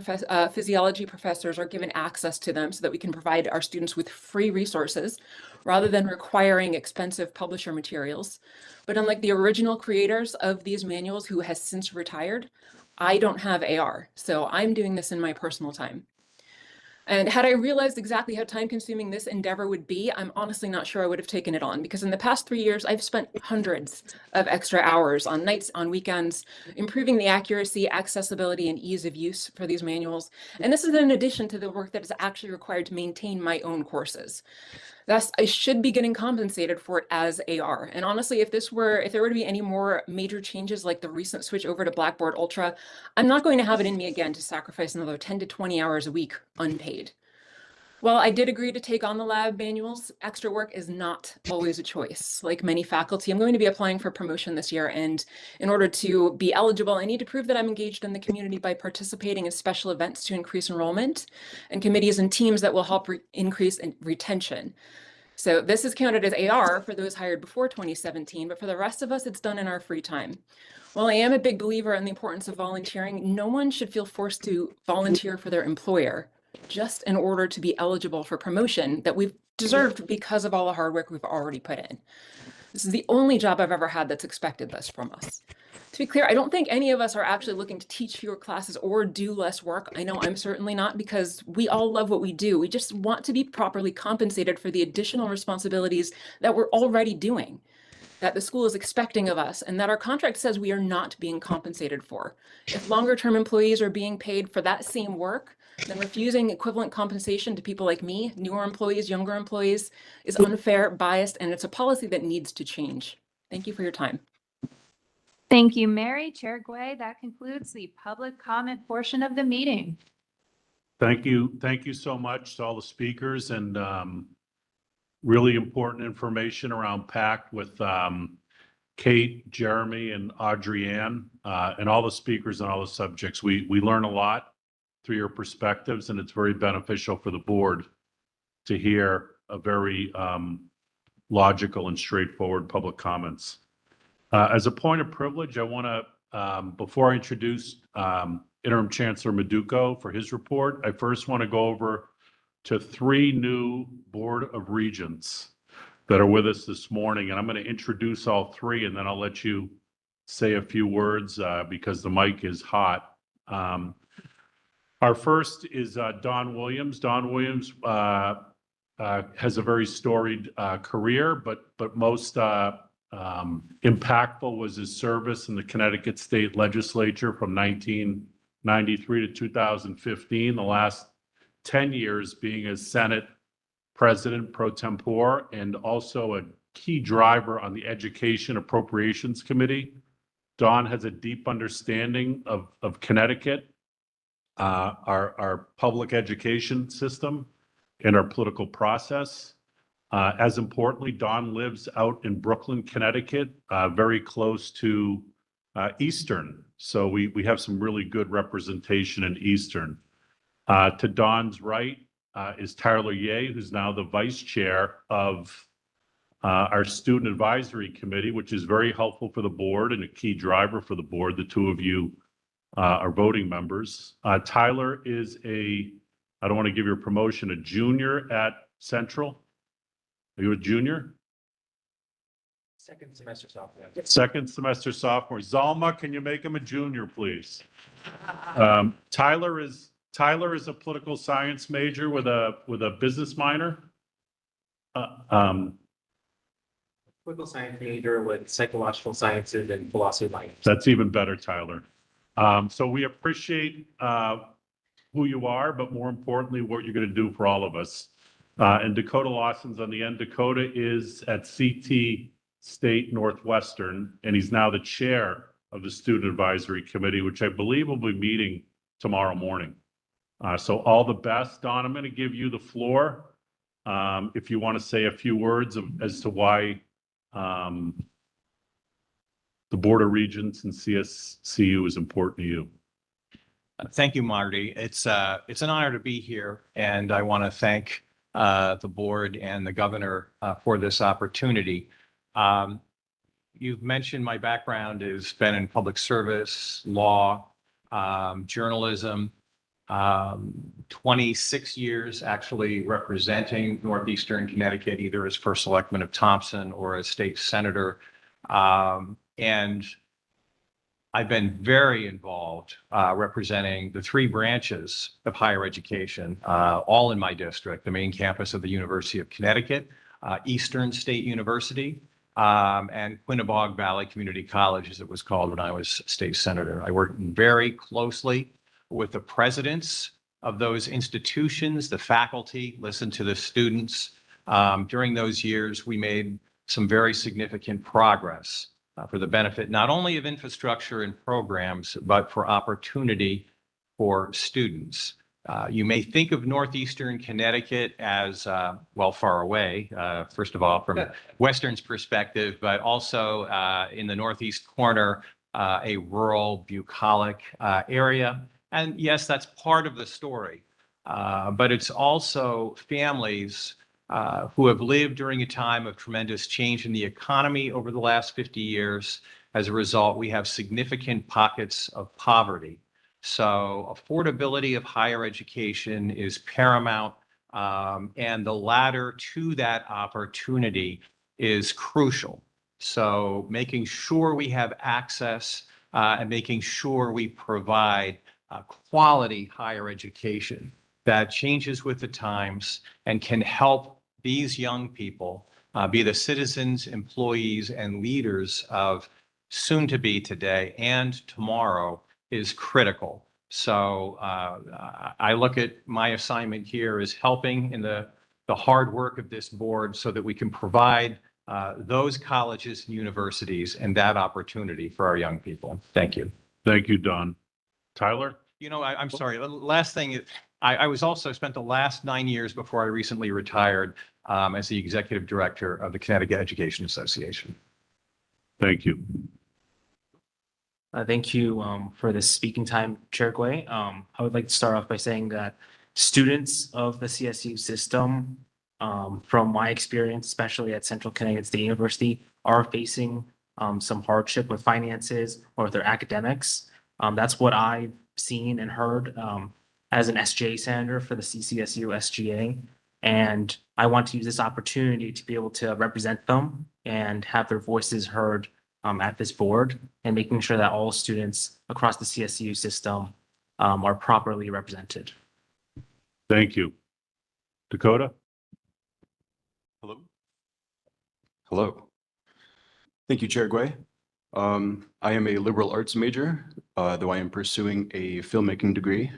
physiology professors are given access to them so that we can provide our students with free resources rather than requiring expensive publisher materials. But unlike the original creators of these manuals who has since retired, I don't have AR, so I'm doing this in my personal time. And had I realized exactly how time-consuming this endeavor would be, I'm honestly not sure I would have taken it on, because in the past 3 years, I've spent hundreds of extra hours on nights, on weekends, improving the accuracy, accessibility, and ease of use for these manuals. And this is in addition to the work that is actually required to maintain my own courses. Thus, I should be getting compensated for it as AR. And honestly, if there were to be any more major changes like the recent switch over to Blackboard Ultra, I'm not going to have it in me again to sacrifice another 10 to 20 hours a week unpaid. While I did agree to take on the lab manuals, extra work is not always a choice. Like many faculty, I'm going to be applying for promotion this year, and in order to be eligible, I need to prove that I'm engaged in the community by participating in special events to increase enrollment and committees and teams that will help increase retention. So this is counted as AR for those hired before 2017, but for the rest of us, it's done in our free time. While I am a big believer in the importance of volunteering, no one should feel forced to volunteer for their employer just in order to be eligible for promotion that we've deserved because of all the hard work we've already put in. This is the only job I've ever had that's expected this from us. To be clear, I don't think any of us are actually looking to teach fewer classes or do less work. I know I'm certainly not, because we all love what we do. We just want to be properly compensated for the additional responsibilities that we're already doing, that the school is expecting of us, and that our contract says we are not being compensated for. If longer-term employees are being paid for that same work, then refusing equivalent compensation to people like me, newer employees, younger employees, is unfair, biased, and it's a policy that needs to change. Thank you for your time. Thank you, Mary. Chair Gway, that concludes the public comment portion of the meeting. Thank you. Thank you so much to all the speakers, and really important information around PACT with Kate, Jeremy, and Audrey-Ann, and all the speakers on all the subjects. We learn a lot through your perspectives, and it's very beneficial for the board to hear a very logical and straightforward public comments. As a point of privilege, I want to, before I introduce Interim Chancellor Maduco for his report, I first want to go over to 3 new Board of Regents that are with us this morning. And I'm going to introduce all 3, and then I'll let you say a few words because the mic is hot. Our first is Don Williams. Don Williams has a very storied career, but most impactful was his service in the Connecticut State Legislature from 1993 to 2015, the last 10 years being as Senate President pro tempore and also a key driver on the Education Appropriations Committee. Don has a deep understanding of Connecticut, our public education system, and our political process. As importantly, Don lives out in Brooklyn, Connecticut, very close to Eastern. So we have some really good representation in Eastern. To Don's right is Tyler Ye, who's now the vice chair of our Student Advisory Committee, which is very helpful for the board and a key driver for the board. The 2 of you are voting members. Tyler is I don't want to give you a promotion, a junior at Central. Are you a junior? Second semester sophomore. Second semester sophomore. Zalma, can you make him a junior, please? Tyler is a political science major with a business minor. Political science major with psychological sciences and philosophy minors. That's even better, Tyler. So we appreciate who you are, but more importantly, what you're going to do for all of us. And Dakota Lawson's on the end. Dakota is at CT State Northwestern, and he's now the chair of the Student Advisory Committee, which I believe will be meeting tomorrow morning. So all the best. Don, I'm going to give you the floor if you want to say a few words as to why the Board of Regents and CSCU is important to you. Thank you, Marty. It's an honor to be here, and I want to thank the board and the governor for this opportunity. You've mentioned my background has been in public service, law, journalism, 26 years actually representing Northeastern Connecticut, either as first selectman of Thompson or as state senator. And I've been very involved representing the 3 branches of higher education, all in my district, the main campus of the University of Connecticut, Eastern State University, and Quinebaug Valley Community College, as it was called when I was state senator. I worked very closely with the presidents of those institutions, the faculty, listened to the students. During those years, we made some very significant progress for the benefit not only of infrastructure and programs, but for opportunity for students. You may think of Northeastern Connecticut as, well, far away, first of all, from Western's perspective, but also in the northeast corner, a rural, bucolic area. And yes, that's part of the story, but it's also families who have lived during a time of tremendous change in the economy over the last 50 years. As a result, we have significant pockets of poverty. So affordability of higher education is paramount, and the ladder to that opportunity is crucial. So making sure we have access and making sure we provide quality higher education that changes with the times and can help these young people be the citizens, employees, and leaders of soon to be today and tomorrow is critical. So I look at my assignment here as helping in the hard work of this board so that we can provide those colleges and universities and that opportunity for our young people. Thank you. Thank you, Don. Tyler? You know, I'm sorry. The last thing, I was also spent the last 9 years before I recently retired as the executive director of the Connecticut Education Association. Thank you. Thank you for this speaking time, Chair Guay. I would like to start off by saying that students of the CSU system from my experience, especially at Central Connecticut State University, are facing some hardship with finances or with their academics. That's what I've seen and heard as an SGA senator for the CCSU SGA. And I want to use this opportunity to be able to represent them and have their voices heard at this board, and making sure that all students across the CSU system are properly represented. Thank you. Dakota? Hello. Hello. Thank you, Chair Guay. I am a liberal arts major, though I am pursuing a filmmaking degree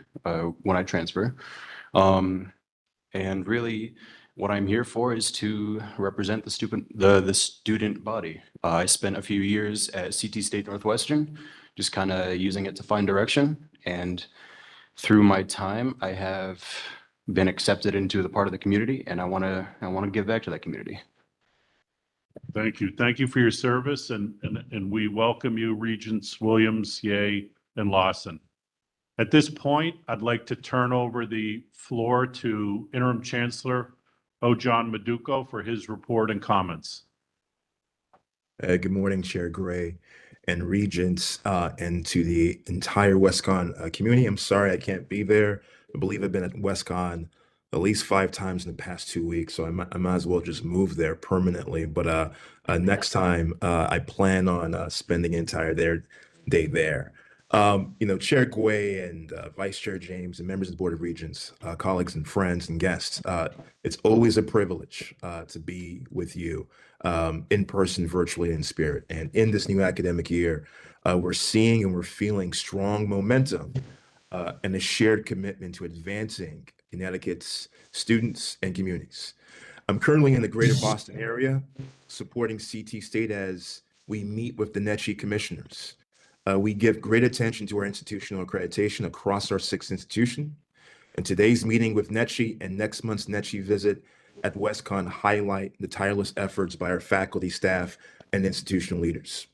when I transfer. And really, what I'm here for is to represent the student body. I spent a few years at CT State Northwestern, just kind of using it to find direction. And through my time, I have been accepted into the part of the community, and I want to give back to that community. Thank you. Thank you for your service, and we welcome you, Regents Williams, Ye, and Lawson. At this point, I'd like to turn over the floor to Interim Chancellor John Maduco for his report and comments. Good morning, Chair Gray and Regents, and to the entire WestCon community. I'm sorry I can't be there. I believe I've been at WestCon at least 5 times in the past 2 weeks, so I might as well just move there permanently. But next time, I plan on spending an entire day there. Chair Gway and Vice Chair James and members of the Board of Regents, colleagues and friends and guests, it's always a privilege to be with you in person, virtually, in spirit. And in this new academic year, we're seeing and we're feeling strong momentum and a shared commitment to advancing Connecticut's students and communities. I'm currently in the greater Boston area, supporting CT State as we meet with the NECHI commissioners. We give great attention to our institutional accreditation across our 6 institutions. And today's meeting with NECHI and next month's NECHI visit at WestCon highlight the tireless efforts by our faculty, staff, and institutional leaders.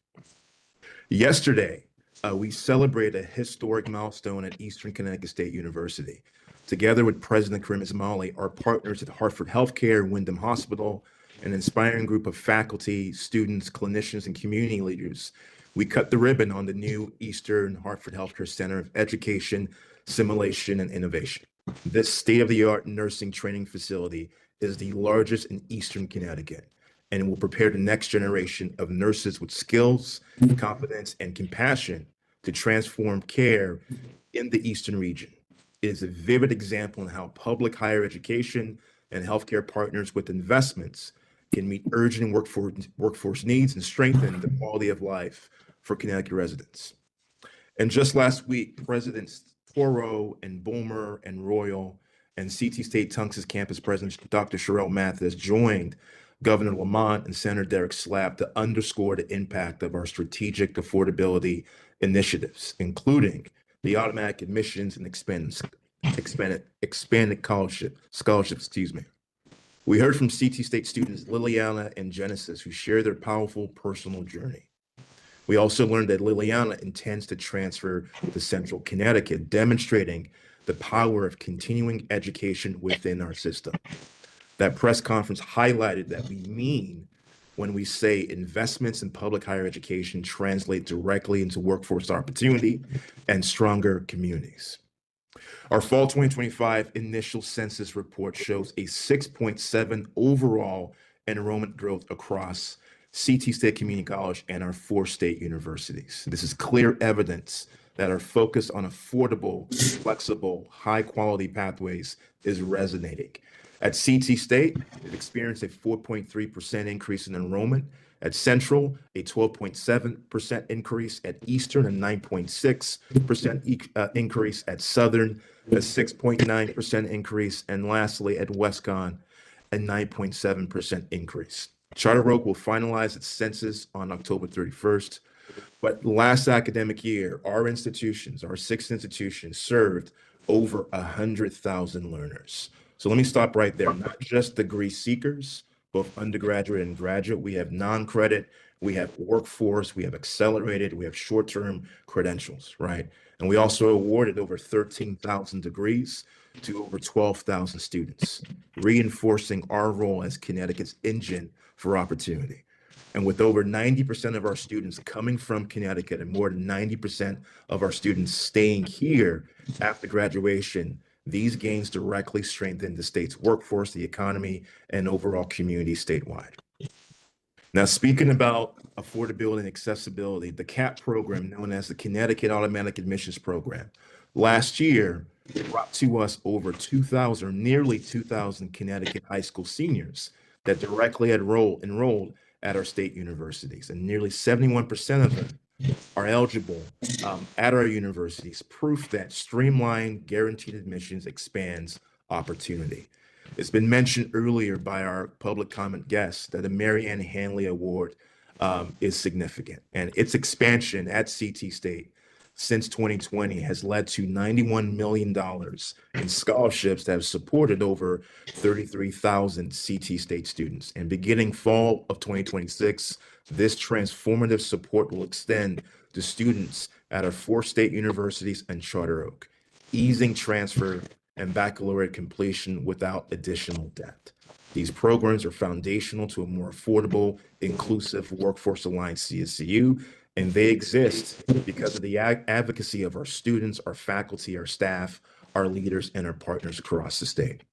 Yesterday, we celebrated a historic milestone at Eastern Connecticut State University. Together with President Karim Ismaili, our partners at Hartford Healthcare, Wyndham Hospital, an inspiring group of faculty, students, clinicians, and community leaders, we cut the ribbon on the new Eastern Hartford Healthcare Center of Education, Simulation, and Innovation. This state-of-the-art nursing training facility is the largest in Eastern Connecticut, and will prepare the next generation of nurses with skills, competence, and compassion to transform care in the Eastern region. It is a vivid example of how public higher education and healthcare partners with investments can meet urgent workforce needs and strengthen the quality of life for Connecticut residents. And just last week, Presidents Toro and Bulmer and Royal and CT State Tunx's campus president, Dr. Sherelle Mathis, joined Governor Lamont and Senator Derek Slapp to underscore the impact of our strategic affordability initiatives, including the automatic admissions and expanded scholarships. We heard from CT State students Liliana and Genesis, who share their powerful personal journey. We also learned that Liliana intends to transfer to Central Connecticut, demonstrating the power of continuing education within our system. That press conference highlighted that we mean when we say investments in public higher education translate directly into workforce opportunity and stronger communities. Our fall 2025 initial census report shows a 6.7 overall enrollment growth across CT State Community College and our 4 state universities. This is clear evidence that our focus on affordable, flexible, high-quality pathways is resonating. At CT State, it experienced a 4.3% increase in enrollment. At Central, a 12.7% increase. At Eastern, a 9.6% increase. At Southern, a 6.9% increase. And lastly, at WestCon, a 9.7% increase. Charter Oak will finalize its census on October 31st. But last academic year, our institutions, our 6 institutions, served over 100,000 learners. So let me stop right there. Not just degree seekers, both undergraduate and graduate. We have non-credit, we have workforce, we have accelerated, we have short-term credentials, right? And we also awarded over 13,000 degrees to over 12,000 students, reinforcing our role as Connecticut's engine for opportunity. And with over 90% of our students coming from Connecticut and more than 90% of our students staying here after graduation, these gains directly strengthen the state's workforce, the economy, and overall community statewide. Now, speaking about affordability and accessibility, the CAP program, known as the Connecticut Automatic Admissions Program, last year brought to us over 2,000, nearly 2,000 Connecticut high school seniors that directly enrolled at our state universities, and nearly 71% of them are eligible at our universities, proof that streamlined guaranteed admissions expands opportunity. It's been mentioned earlier by our public comment guests that the Mary Ann Hanley Award is significant, and its expansion at CT State since 2020 has led to $91 million in scholarships that have supported over 33,000 CT State students. And beginning fall of 2026, this transformative support will extend to students at our 4 state universities and Charter Oak, easing transfer and baccalaureate completion without additional debt. These programs are foundational to a more affordable, inclusive, workforce-aligned CSCU, and they exist because of the advocacy of our students, our faculty, our staff, our leaders, and our partners across the state.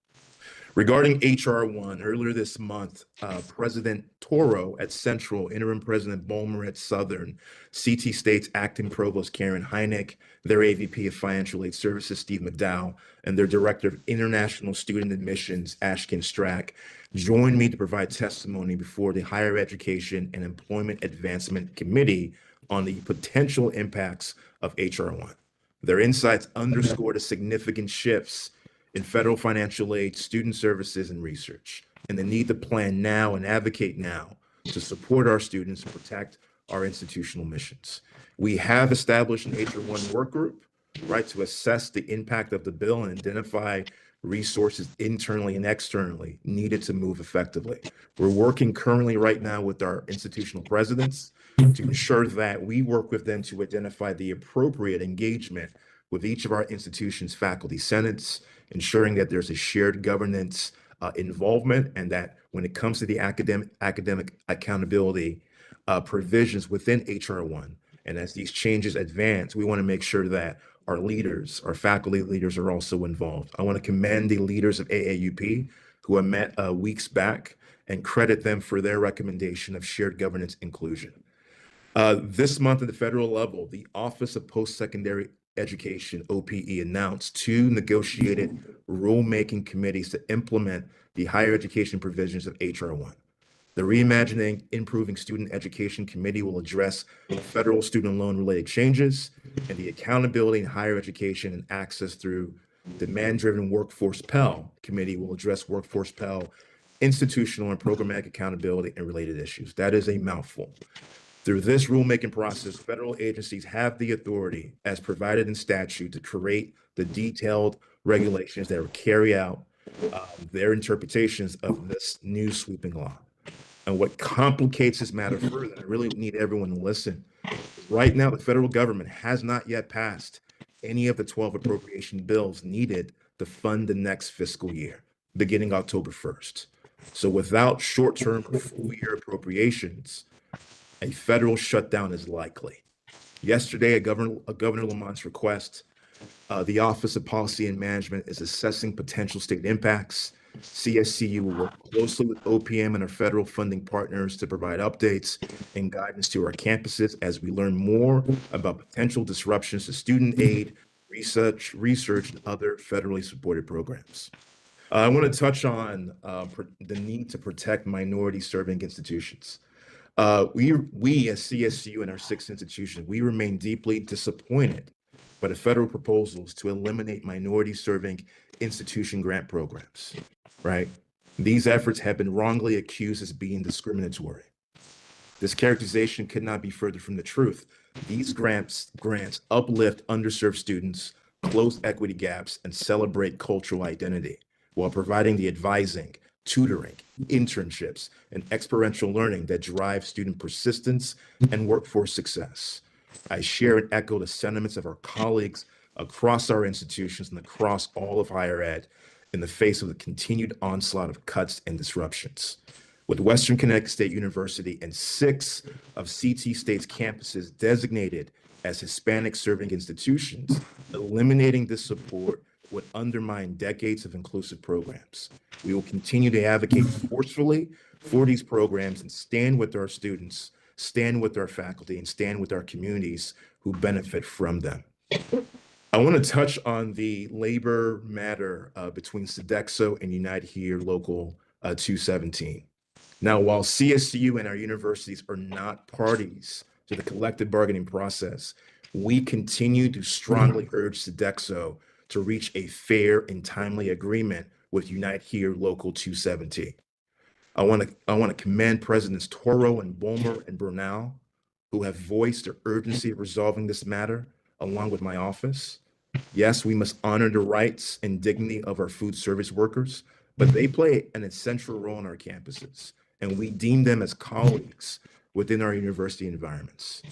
Regarding HR 1, earlier this month, President Toro at Central, Interim President Bulmer at Southern, CT State's Acting Provost Karen Heineck, their AVP of Financial Aid Services, Steve McDowell, and their Director of International Student Admissions, Ashkin Strack, joined me to provide testimony before the Higher Education and Employment Advancement Committee on the potential impacts of HR 1. Their insights underscored the significant shifts in federal financial aid, student services, and research, and the need to plan now and advocate now to support our students and protect our institutional missions. We have established an HR 1 work group, right, to assess the impact of the bill and identify resources internally and externally needed to move effectively. We're working currently right now with our institutional presidents to ensure that we work with them to identify the appropriate engagement with each of our institutions' faculty senates, ensuring that there's a shared governance involvement, and that when it comes to the academic accountability provisions within HR 1, and as these changes advance, we want to make sure that our leaders, our faculty leaders, are also involved. I want to commend the leaders of AAUP who I met weeks back and credit them for their recommendation of shared governance inclusion. This month at the federal level, the Office of Post-Secondary Education, OPE, announced 2 negotiated rulemaking committees to implement the higher education provisions of HR 1. The Reimagining Improving Student Education Committee will address federal student loan related changes, and the Accountability in Higher Education and Access through Demand-Driven Workforce Pell Committee will address Workforce Pell, institutional and programmatic accountability, and related issues. That is a mouthful. Through this rulemaking process, federal agencies have the authority, as provided in statute, to create the detailed regulations that will carry out their interpretations of this new sweeping law. And what complicates this matter further, I really need everyone to listen. Right now, the federal government has not yet passed any of the 12 appropriation bills needed to fund the next fiscal year, beginning October 1st. So without short-term or full-year appropriations, a federal shutdown is likely. Yesterday, at Governor Lamont's request, the Office of Policy and Management is assessing potential state impacts. CSCU will work closely with OPM and our federal funding partners to provide updates and guidance to our campuses as we learn more about potential disruptions to student aid, research, and other federally supported programs. I want to touch on the need to protect minority-serving institutions. We as CSU and our 6 institutions, we remain deeply disappointed by the federal proposals to eliminate minority-serving institution grant programs, right? These efforts have been wrongly accused as being discriminatory. This characterization could not be further from the truth. These grants uplift underserved students, close equity gaps, and celebrate cultural identity while providing the advising, tutoring, internships, and experiential learning that drive student persistence and workforce success. I share and echo the sentiments of our colleagues across our institutions and across all of higher ed in the face of the continued onslaught of cuts and disruptions. With Western Connecticut State University and 6 of CT State's campuses designated as Hispanic serving institutions, eliminating this support would undermine decades of inclusive programs. We will continue to advocate forcefully for these programs and stand with our students, stand with our faculty, and stand with our communities who benefit from them. I want to touch on the labor matter between Sodexo and United Here Local 217. Now, while CSU and our universities are not parties to the collective bargaining process, we continue to strongly urge Sodexo to reach a fair and timely agreement with Unite Here Local 217. I want to commend Presidents Toro and Bulmer and Bernal, who have voiced their urgency of resolving this matter, along with my office. Yes, we must honor the rights and dignity of our food service workers, but they play an essential role in our campuses, and we deem them as colleagues within our university environments.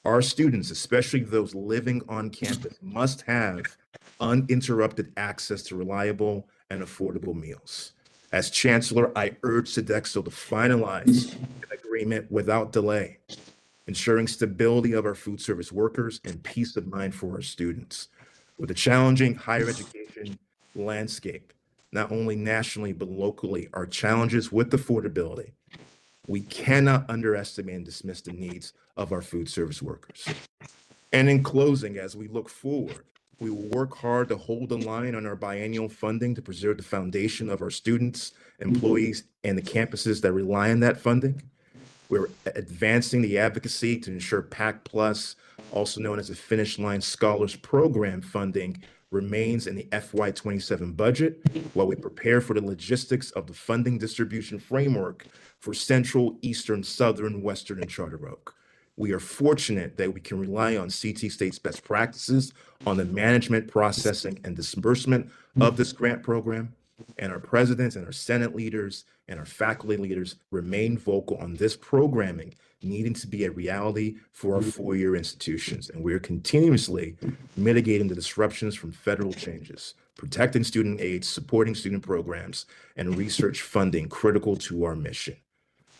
Our students, especially those living on campus, must have uninterrupted access to reliable and affordable meals. As Chancellor, I urge Sodexo to finalize an agreement without delay, ensuring stability of our food service workers and peace of mind for our students. With the challenging higher education landscape, not only nationally but locally, our challenges with affordability, we cannot underestimate and dismiss the needs of our food service workers. And in closing, as we look forward, we will work hard to hold the line on our biennial funding to preserve the foundation of our students, employees, and the campuses that rely on that funding. We're advancing the advocacy to ensure PAC Plus, also known as the Finish Line Scholars Program funding, remains in the FY27 budget while we prepare for the logistics of the funding distribution framework for Central, Eastern, Southern, Western, and Charter Oak. We are fortunate that we can rely on CT State's best practices on the management, processing, and disbursement of this grant program, and our presidents and our Senate leaders and our faculty leaders remain vocal on this programming needing to be a reality for our four-year institutions. And we're continuously mitigating the disruptions from federal changes, protecting student aid, supporting student programs, and research funding critical to our mission.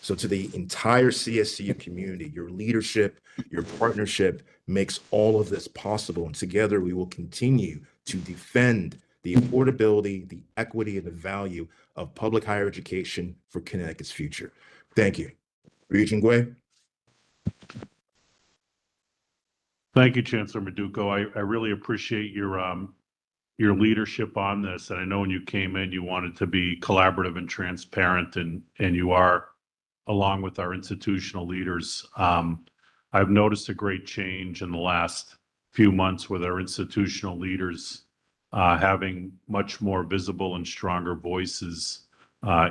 So to the entire CSCU community, your leadership, your partnership makes all of this possible. And together we will continue to defend the affordability, the equity, and the value of public higher education for Connecticut's future. Thank you. Regent Gui. Thank you, Chancellor Maduco. I really appreciate your leadership on this. And I know when you came in, you wanted to be collaborative and transparent, and you are, along with our institutional leaders. I've noticed a great change in the last few months with our institutional leaders having much more visible and stronger voices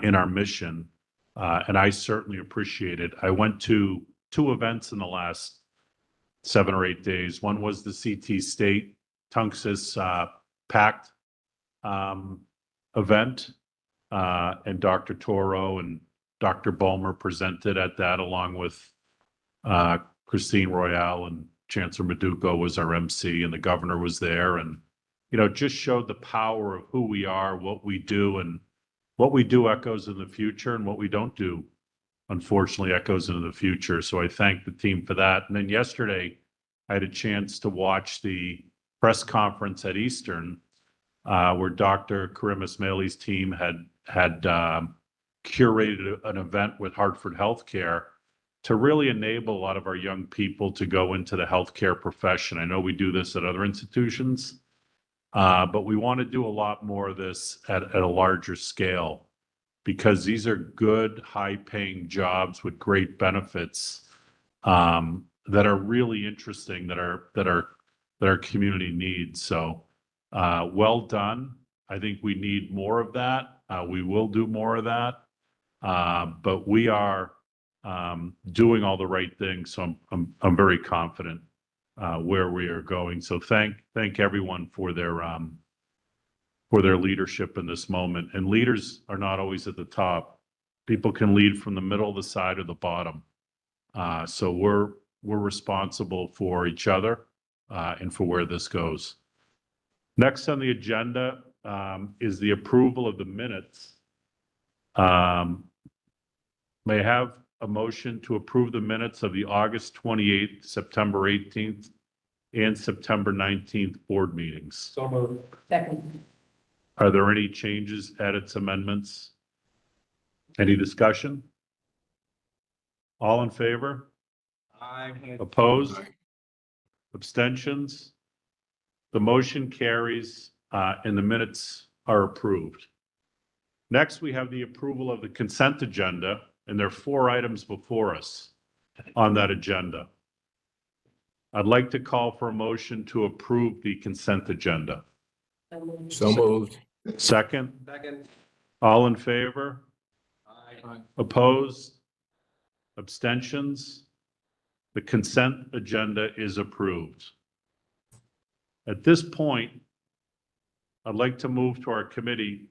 in our mission. And I certainly appreciate it. I went to 2 events in the last 7 or 8 days. One was the CT State Tunxus PACT event, and Dr. Toro and Dr. Bulmer presented at that, along with Christine Royale, and Chancellor Maduco was our MC, and the governor was there. And, you know, just showed the power of who we are, what we do, and what we do echoes in the future, and what we don't do, unfortunately, echoes into the future. So I thank the team for that. And then yesterday, I had a chance to watch the press conference at Eastern, where Dr. Karim Ismaili's team had curated an event with Hartford Healthcare to really enable a lot of our young people to go into the healthcare profession. I know we do this at other institutions, but we want to do a lot more of this at a larger scale, because these are good, high-paying jobs with great benefits that are really interesting, that our community needs. So well done. I think we need more of that. We will do more of that, but we are doing all the right things. So I'm very confident where we are going. So thank everyone for their for their leadership in this moment. And leaders are not always at the top. People can lead from the middle, the side, or the bottom. So we're responsible for each other and for where this goes. Next on the agenda is the approval of the minutes. May I have a motion to approve the minutes of the August 28th, September 18th, and September 19th board meetings? So moved. Second. Are there any changes, edits, amendments? Any discussion? All in favor? Aye. Opposed? Abstentions? The motion carries and the minutes are approved. Next, we have the approval of the consent agenda, and there are 4 items before us on that agenda. I'd like to call for a motion to approve the consent agenda. So moved. Second? Second. All in favor? Aye. Opposed? Abstentions? The consent agenda is approved. At this point, I'd like to move to our committee,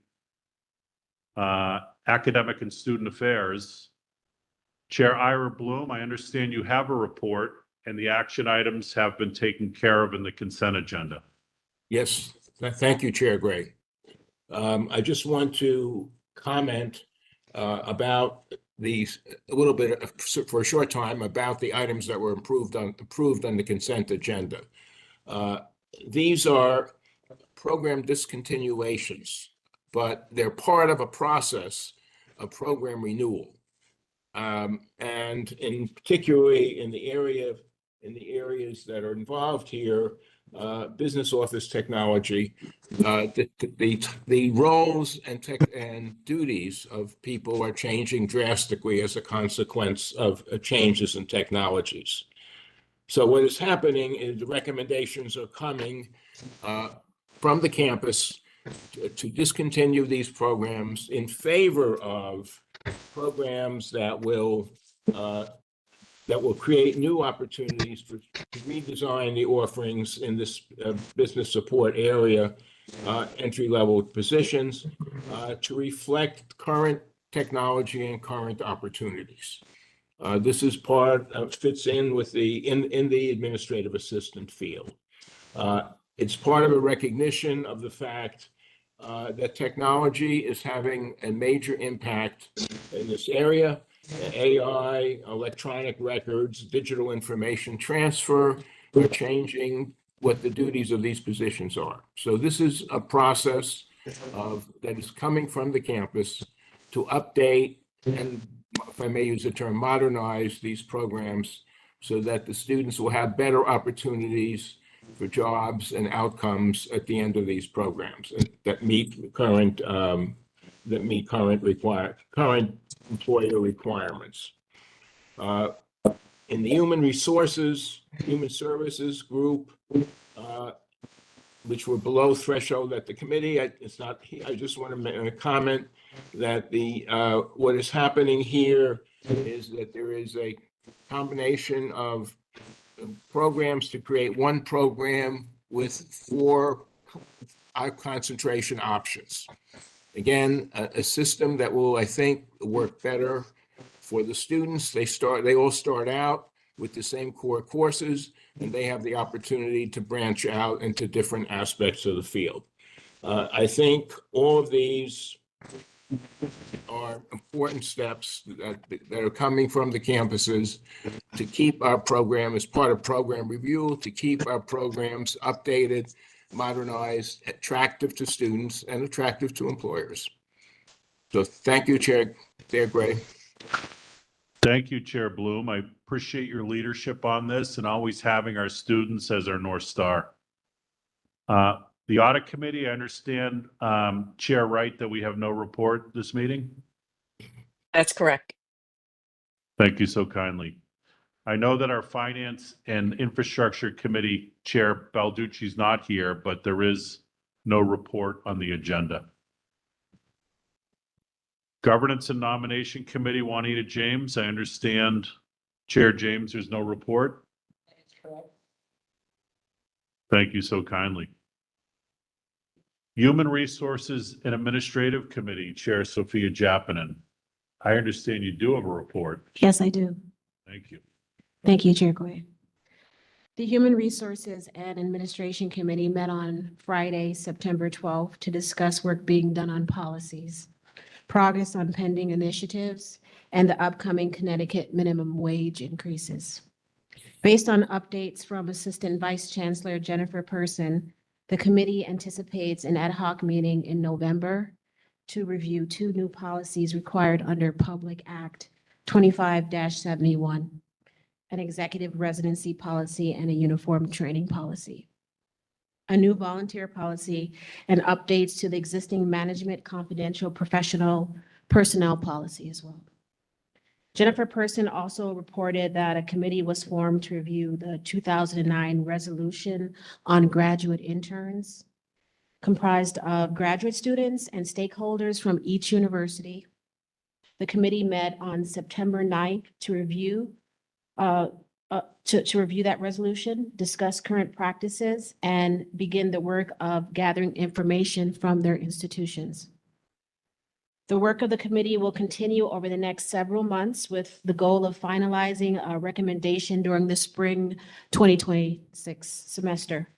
Academic and Student Affairs. Chair Ira Bloom, I understand you have a report and the action items have been taken care of in the consent agenda. Yes, thank you, Chair Gray. I just want to comment about these a little bit for a short time about the items that were approved on the consent agenda. These are program discontinuations, but they're part of a process of program renewal. And in particularly in the areas that are involved here, business office technology, the roles and duties of people are changing drastically as a consequence of changes in technologies. So what is happening is the recommendations are coming from the campus to discontinue these programs in favor of programs that will create new opportunities to redesign the offerings in this business support area, entry-level positions, to reflect current technology and current opportunities. This is fits in with the administrative assistant field. It's part of a recognition of the fact that technology is having a major impact in this area. AI, electronic records, digital information transfer are changing what the duties of these positions are. So this is a process that is coming from the campus to update and, if I may use the term, modernize these programs so that the students will have better opportunities for jobs and outcomes at the end of these programs that meet current current employer requirements. In the human services group, which were below threshold at the committee, I just want to comment that what is happening here is that there is a combination of programs to create one program with 4 concentration options. Again, a system that will, I think, work better for the students. They all start out with the same core courses, and they have the opportunity to branch out into different aspects of the field. I think all of these are important steps that are coming from the campuses to keep our program as part of program review, to keep our programs updated, modernized, attractive to students, and attractive to employers. So thank you, Chair Gray. Thank you, Chair Bloom. I appreciate your leadership on this and always having our students as our North Star. The Audit Committee, I understand, Chair Wright, that we have no report this meeting? That's correct. Thank you so kindly. I know that our Finance and Infrastructure Committee Chair Balducci is not here, but there is no report on the agenda. Governance and Nomination Committee, Juanita James, I understand, Chair James, there's no report? Thank you so kindly. Human Resources and Administrative Committee Chair Sophia Jappanen. I understand you do have a report. Yes, I do. Thank you. Thank you, Chair Gray. The Human Resources and Administration Committee met on Friday, September 12th, to discuss work being done on policies, progress on pending initiatives, and the upcoming Connecticut minimum wage increases. Based on updates from Assistant Vice Chancellor Jennifer Person, the committee anticipates an ad hoc meeting in November to review 2 new policies required under Public Act 25-71, an executive residency policy and a uniform training policy, a new volunteer policy, and updates to the existing management confidential professional personnel policy as well. Jennifer Person also reported that a committee was formed to review the 2009 resolution on graduate interns, comprised of graduate students and stakeholders from each university. The committee met on September 9th to review that resolution, discuss current practices, and begin the work of gathering information from their institutions. The work of the committee will continue over the next several months with the goal of finalizing a recommendation during the spring 2026 semester.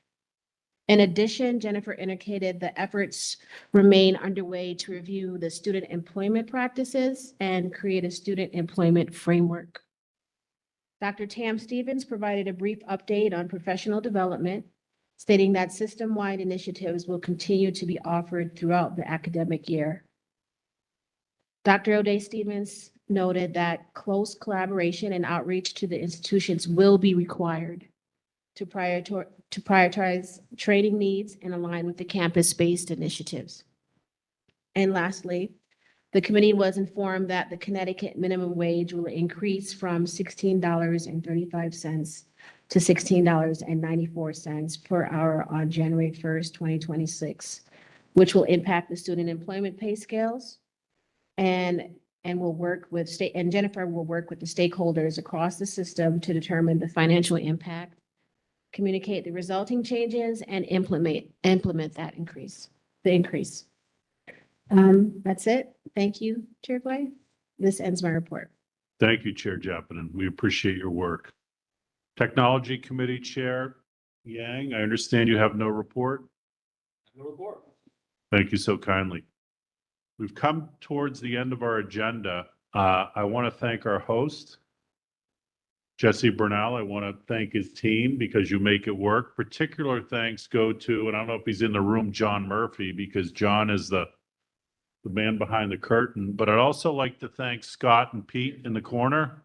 In addition, Jennifer indicated the efforts remain underway to review the student employment practices and create a student employment framework. Dr. Tam Stevens provided a brief update on professional development, stating that system-wide initiatives will continue to be offered throughout the academic year. Dr. O'Day Stevens noted that close collaboration and outreach to the institutions will be required to prioritize training needs and align with the campus-based initiatives. And lastly, the committee was informed that the Connecticut minimum wage will increase from $16.35 to $16.94 per hour on January 1st, 2026, which will impact the student employment pay scales and will work with Jennifer will work with the stakeholders across the system to determine the financial impact, communicate the resulting changes, and implement the increase. That's it. Thank you, Chair Clay. This ends my report. Thank you, Chair Jappanen. We appreciate your work. Technology Committee Chair Yang, I understand you have no report. No report. Thank you so kindly. We've come towards the end of our agenda. I want to thank our host, Jesse Bernal. I want to thank his team because you make it work. Particular thanks go to, and I don't know if he's in the room, John Murphy, because John is the man behind the curtain. But I'd also like to thank Scott and Pete in the corner.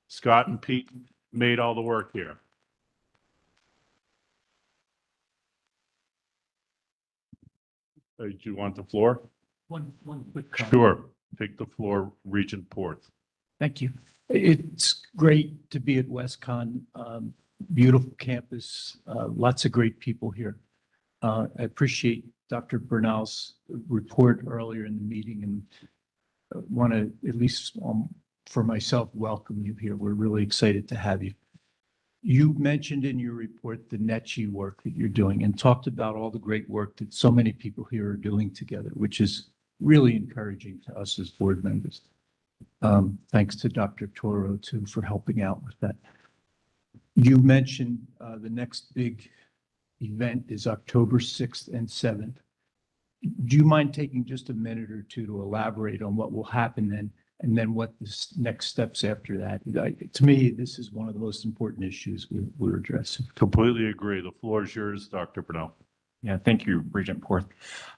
Scott and Pete made all the work here. Do you want the floor? One quick comment. Sure. Take the floor, Regent Porth. Thank you. It's great to be at WestCon. Beautiful campus, lots of great people here. I appreciate Dr. Bernal's report earlier in the meeting and want to, at least for myself, welcome you here. We're really excited to have you. You mentioned in your report the NETCHI work that you're doing and talked about all the great work that so many people here are doing together, which is really encouraging to us as board members. Thanks to Dr. Toro too for helping out with that. You mentioned the next big event is October 6th and 7th. Do you mind taking just a minute or two to elaborate on what will happen then and then what the next steps after that? To me, this is one of the most important issues we're addressing. Completely agree. The floor is yours, Dr. Bernal. Yeah, thank you, Regent Porth.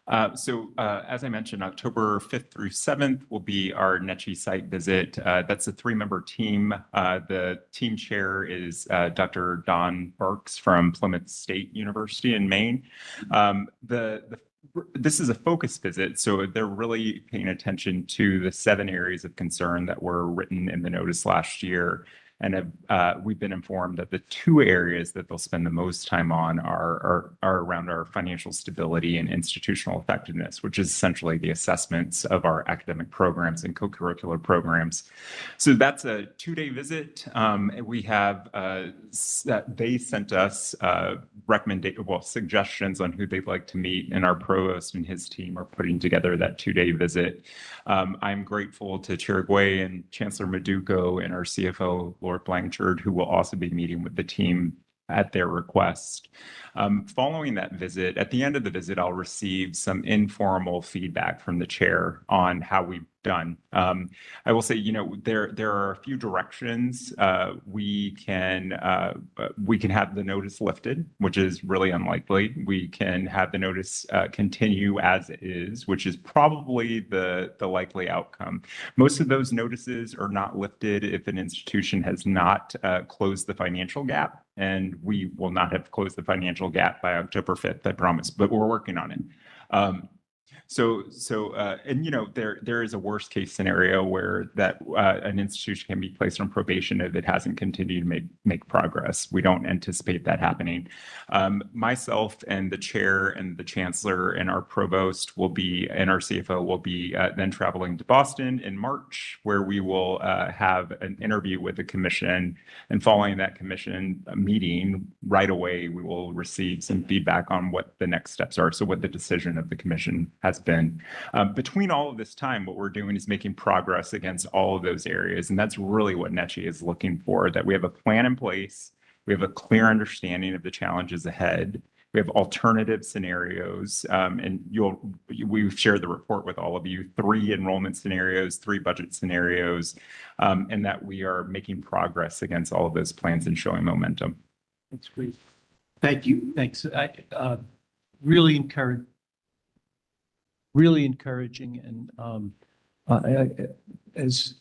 As I mentioned, October 5th through 7th will be our NETCHI site visit. That's a 3-member team. The team chair is Dr. Don Burks from Plymouth State University in Maine. This is a focus visit, so they're really paying attention to the 7 areas of concern that were written in the notice last year. and we've been informed that the two areas that they'll spend the most time on are around our financial stability and institutional effectiveness, which is essentially the assessments of our academic programs and co-curricular programs. So that's a 2-day visit. We have they sent us suggestions on who they'd like to meet, and our provost and his team are putting together that 2-day visit. I'm grateful to Chair Guay and Chancellor Maduco and our CFO, Lord Blanchard, who will also be meeting with the team at their request. Following that visit, at the end of the visit, I'll receive some informal feedback from the chair on how we've done. I will say, there are a few directions. We can have the notice lifted, which is really unlikely. We can have the notice continue as is, which is probably the likely outcome. Most of those notices are not lifted if an institution has not closed the financial gap, and we will not have closed the financial gap by October 5th, I promise, but we're working on it. There is a worst case scenario where an institution can be placed on probation if it hasn't continued to make progress. We don't anticipate that happening. Myself and the chair and the chancellor and our provost and our CFO will be then traveling to Boston in March, where we will have an interview with the commission. And following that commission meeting, right away, we will receive some feedback on what the next steps are. So what the decision of the commission has been. Between all of this time, what we're doing is making progress against all of those areas. And that's really what NECHI is looking for, that we have a plan in place. We have a clear understanding of the challenges ahead. We have alternative scenarios, and we've shared the report with all of you, 3 enrollment scenarios, 3 budget scenarios, and that we are making progress against all of those plans and showing momentum. That's great. Thank you. Thanks. Really encouraging. And as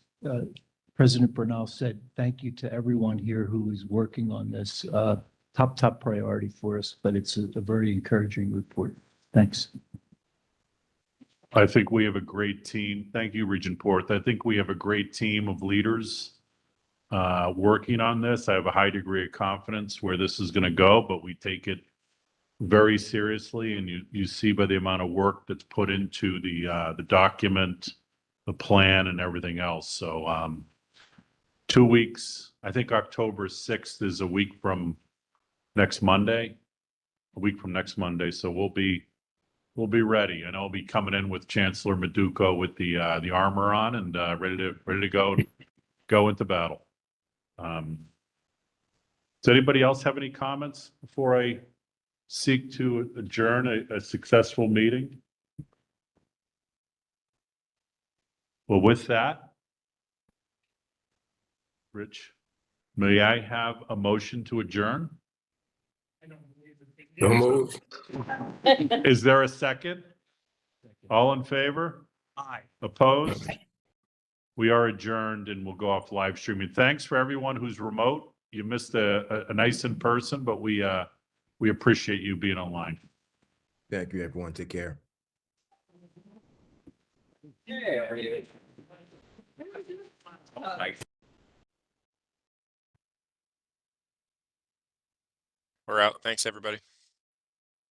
President Bernal said, thank you to everyone here who is working on this. Top priority for us, but it's a very encouraging report. Thanks. I think we have a great team. Thank you, Regent Porth. I think we have a great team of leaders working on this. I have a high degree of confidence where this is going to go, but we take it very seriously. And you see by the amount of work that's put into the document, the plan, and everything else. So 2 weeks, I think October 6th is a week from next Monday. So we'll be ready, and I'll be coming in with Chancellor Maduco with the armor on and ready to go into battle. Does anybody else have any comments before I seek to adjourn a successful meeting? Well, with that, Rich, may I have a motion to adjourn? So moved. Is there a second? All in favor? Aye. Opposed? We are adjourned, and we'll go off live streaming. Thanks for everyone who's remote. You missed a nice in person, but we appreciate you being online. Thank you, everyone. Take care. We're out. Thanks, everybody.